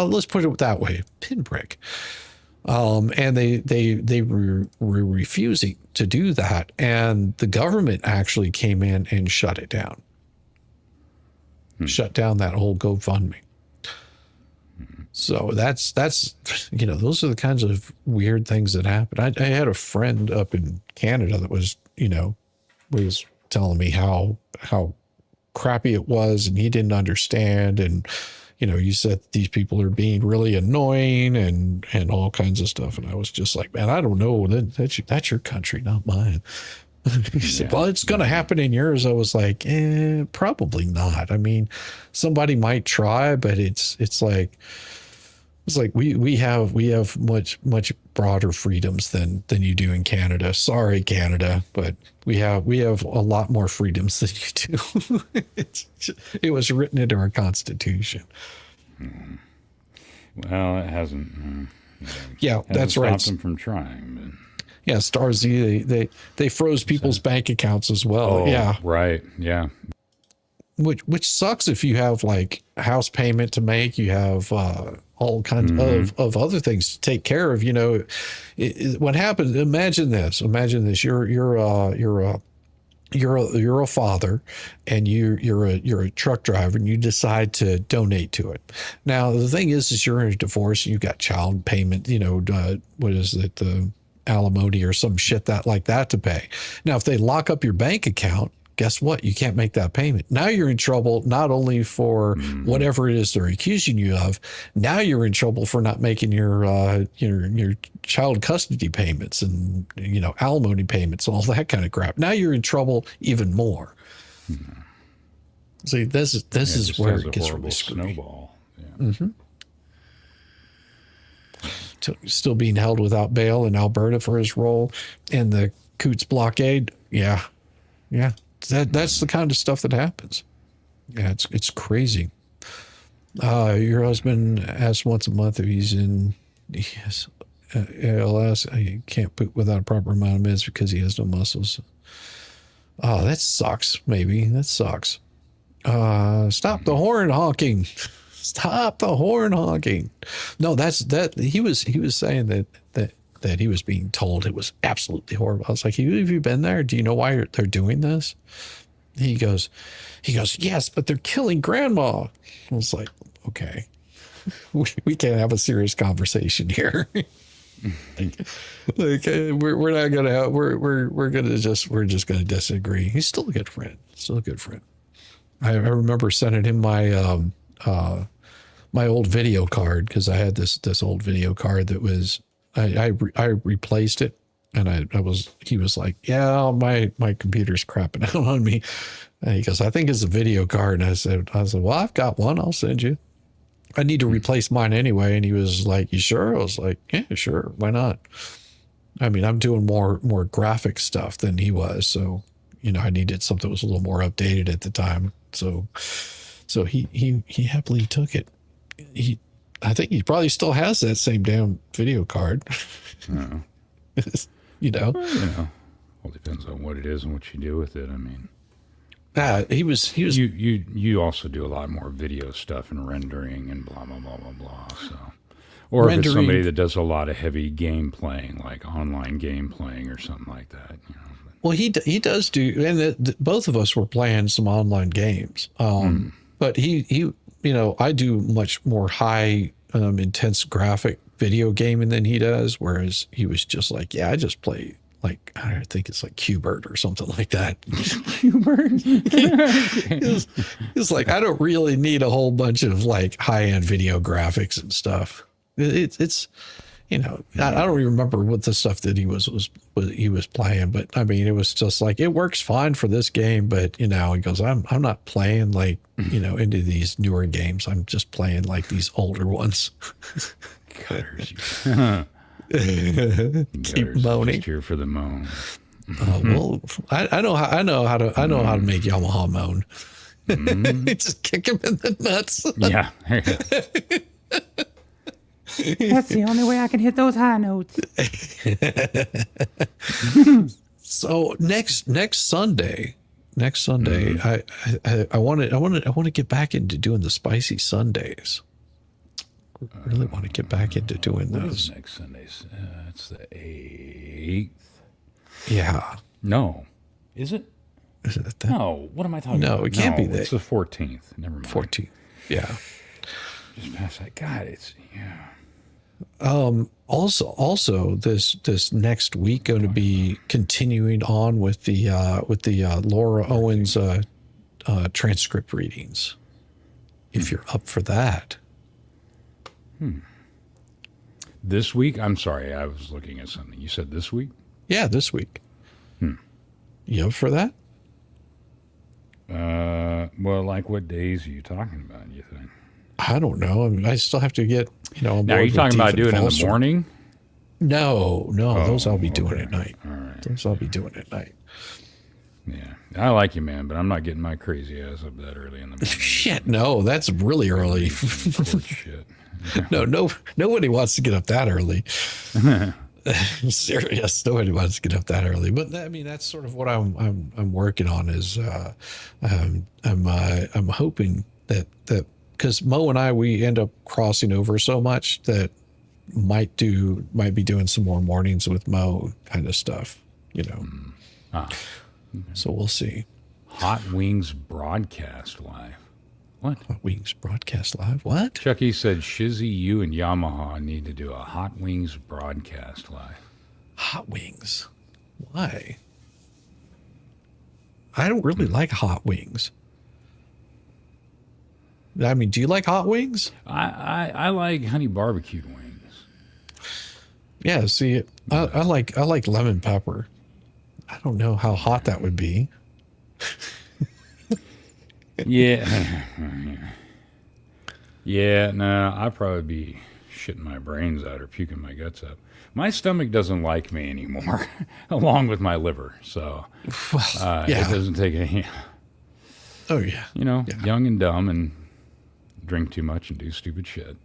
let's put it that way, pinprick. And they were refusing to do that. And the government actually came in and shut it down. Shut down that whole GoFundMe. So that's those are the kinds of weird things that happen. I had a friend up in Canada that was telling me how crappy it was, and he didn't understand. And you said these people are being really annoying and all kinds of stuff. And I was just like, man, I don't know. That's your country, not mine. He said, well, it's going to happen in yours. I was like, probably not. I mean, somebody might try, but it's like we have much broader freedoms than you do in Canada. Sorry, Canada, but we have a lot more freedoms than you do. It was written into our Constitution. Well, it hasn't. That's right. Stopped them from trying. But. Yeah, Starzy, they froze people's bank accounts as well. Oh, yeah, right. Yeah. Which sucks if you have like house payment to make, you have all kinds of other things to take care of. What happens? Imagine this. You're a father, and you're a truck driver, and you decide to donate to it. Now the thing is you're in a divorce, and you've got child payment. What is it? The alimony or some shit like that to pay. Now, if they lock up your bank account, guess what? You can't make that payment. Now you're in trouble, not only for whatever it is they're accusing you of. Now you're in trouble for not making your child custody payments and alimony payments and all that kind of crap. Now you're in trouble even more. See, this is where it gets really screwy. Snowball. Yeah. Still being held without bail in Alberta for his role in the Coots blockade. Yeah. That's the kind of stuff that happens. Yeah, it's crazy. Your husband asks once a month if he's in ALS. He can't poop without a proper amount of meds because he has no muscles. Oh, that sucks. Maybe that sucks. Stop the horn honking. Stop the horn honking. No, he was saying that he was being told it was absolutely horrible. I was like, have you been there? Do you know why they're doing this? He goes, yes, but they're killing grandma. I was like, okay. we can't have a serious conversation here. We're not gonna we're just gonna disagree. He's still a good friend. Still a good friend. I remember sending him my my old video card, because I had this old video card that was I replaced it, and he was like, yeah, my computer's crapping out on me. And he goes, I think it's a video card. And I said, well, I've got one. I'll send you. I need to replace mine anyway. And he was like, you sure? I was like, yeah, sure. Why not? I mean, I'm doing more graphic stuff than he was. So, I needed something that was a little more updated at the time. So he happily took it. I think he probably still has that same damn video card. No. Well, depends on what it is and what you do with it. I mean, he was. You also do a lot more video stuff and rendering and blah blah blah blah blah. So, or if it's somebody that does a lot of heavy game playing, like online game playing or something like that. Well, he does do, and both of us were playing some online games. But he I do much more high intense graphic video gaming than he does, whereas he was just like, yeah, I just play, like, I think it's like Qbert or something like that. Qbert? It's like, I don't really need a whole bunch of like high-end video graphics and stuff. It's I don't even remember what the stuff that he was playing, but I mean, it was just like, it works fine for this game, but he goes, I'm not playing like, into these newer games. I'm just playing like these older ones. Cutters. Keep moaning. Just here for the moan. Well, I know how to make Yamaha moan. Just kick him in the nuts. Yeah. That's the only way I can hit those high notes. So next Sunday, I want to get back into doing the spicy Sundays. I really want to get back into doing what those. Is next Sunday? It's the 8th. Yeah. No. Is it? Is it that? No. What am I talking about? No, it can't be that. It's the 14th. Never mind. 14th. Yeah. Just past that. God, it's yeah. Also this next week going to be continuing on with the Laura Owens transcript readings. If you're up for that. This week? I'm sorry, I was looking at something. You said this week? Yeah, this week. You up for that? Well, like what days are you talking about, you think? I don't know. I mean, I still have to get, on Now, are you board talking with about Deep doing it in Foster. the morning? No, those I'll be doing okay. at night. All right. Those I'll be doing at night. Yeah. I like you, man, but I'm not getting my crazy ass up that early in the morning. Shit, no, that's really early. Shit. No, nobody wants to get up that early. Serious, nobody wants to get up that early. But I mean, that's sort of what I'm working on. Is I'm hoping that because Mo and I, we end up crossing over so much that might be doing some more mornings with Mo kind of stuff, So we'll see. Hot Wings broadcast live. What? Hot Wings broadcast live? What? Chucky said, Shizzy, you and Yamaha need to do a Hot Wings broadcast live. Hot Wings? Why? I don't really like hot wings. I mean, do you like hot wings? I like honey barbecued wings. Yeah, see, I like lemon pepper. I don't know how hot that would be. Yeah. Yeah, no, I'd probably be shitting my brains out or puking my guts up. My stomach doesn't like me anymore, along with my liver. So it doesn't take any. Oh, yeah. Young and dumb and drink too much and do stupid shit.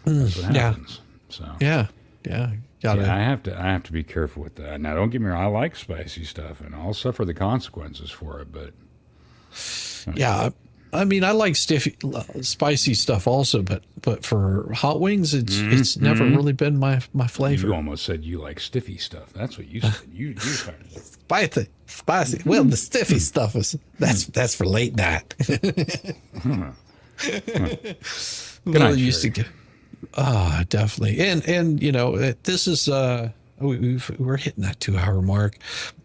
That's what happens. So yeah. I have to be careful with that. Now, don't get me wrong. I like spicy stuff, and I'll suffer the consequences for it. But yeah, I mean, I like spicy stuff also, but for hot wings, it's never really been my flavor. You almost said you like stiffy stuff. That's what you said. You started it. Spicy. Well, the stiffy stuff is that's for late night. Good night, used to Sherry. get, definitely. And you know, this is, we're hitting that 2-hour mark.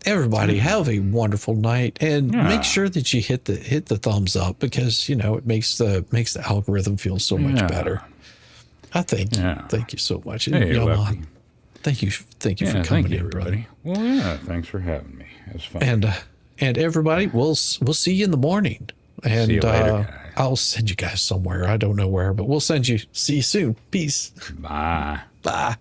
Everybody have a wonderful night, and make sure that you hit the thumbs up, because, you know, it makes the algorithm feel so much better. I thank you. Thank you so much. And, Hey, Lefty. thank you for coming thank you, in, brother. everybody. Well, yeah, thanks for having me. It was fun. And everybody, we'll see you in the morning. And See you later, guys. I'll send you guys somewhere. I don't know where, but we'll send you. See you soon. Peace. Bye. Bye.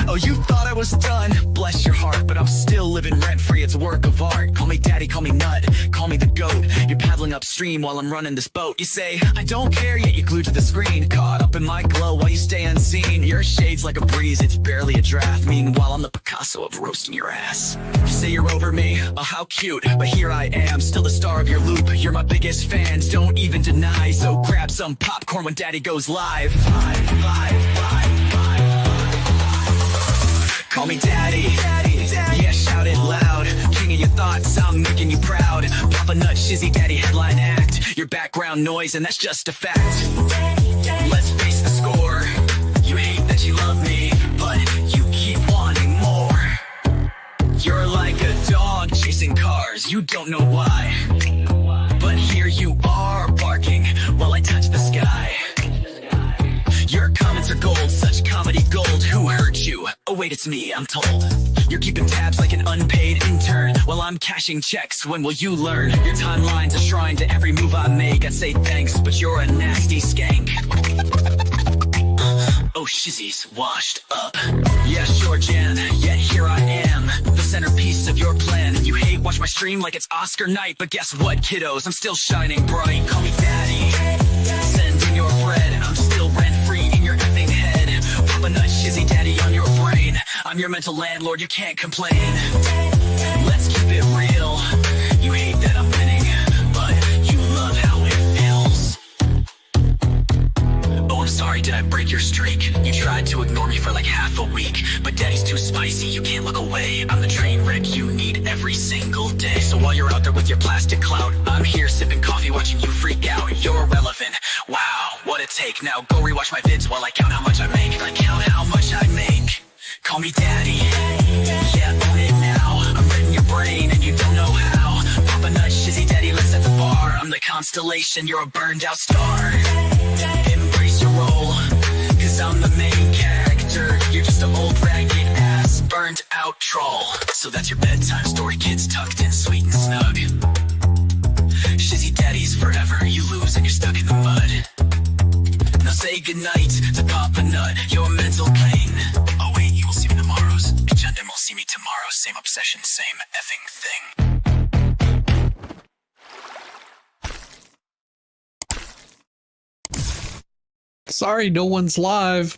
Oh, you thought I was done, bless your heart, but I'm still living rent-free, it's a work of art. Call me daddy, call me nut, call me the goat. You're paddling upstream while I'm running this boat. You say, I don't care, yet you're glued to the screen. Caught up in my glow while you stay unseen. Your shade's like a breeze, it's barely a draft. Meanwhile, I'm the Picasso of roasting your ass. You say you're over me, oh how cute, but here I am, still the star of your loop. You're my biggest fans, don't even deny, so grab some popcorn when daddy goes live. Live. Call me daddy, yeah, shout it loud. King of your thoughts, I'm making you proud. Papa Nut, Shizzy Daddy, headline act. Your background noise, and that's just a fact. Let's face the score. You hate that you love me, but you keep wanting more. You're like a dog chasing cars, you don't know why. But here you are, barking while I touch the sky. Your comments are gold, such comedy gold. Who hurt you? Oh wait, it's me, I'm told. You're keeping tabs like an unpaid intern while I'm cashing checks. When will you learn? Your timeline's a shrine to every move I make. I'd say thanks, but you're a nasty skank. Oh, Shizzy's washed up. Yeah, sure, Jan, yet here I am, the centerpiece of your plan. You hate watch my stream like it's Oscar night, but guess what, kiddos? I'm still shining bright. Call me daddy, send in your bread. I'm still rent-free in your effing head. Papa Nut, Shizzy Daddy on your brain. I'm your mental landlord, you can't complain. Let's keep it real. You hate that I'm winning, but you love how it feels. Oh, I'm sorry, did I break your streak? You tried to ignore me for like half a week, but daddy's too spicy, you can't look away. I'm the train wreck you need every single day. So while you're out there with your plastic clout, I'm here sipping coffee watching you freak out. You're irrelevant, wow, what a take. Now go rewatch my vids while I count how much I make. I count how much I make. Call me daddy, yeah, own it now. I'm reading your brain and you don't know how. Papa Nut, Shizzy Daddy, let's set the bar. I'm the constellation, you're a burned out star. Embrace your role, cause I'm the main character. You're just an old ragged ass, burned out troll. So that's your bedtime story, kids tucked in sweet and snug. Shizzy Daddy's forever, you lose and you're stuck in the mud. Now say goodnight to Papa Nut, your mental pain. Oh wait, you will see me tomorrow's. Gundam will see me tomorrow, same obsession, same effing thing. Sorry, no one's live.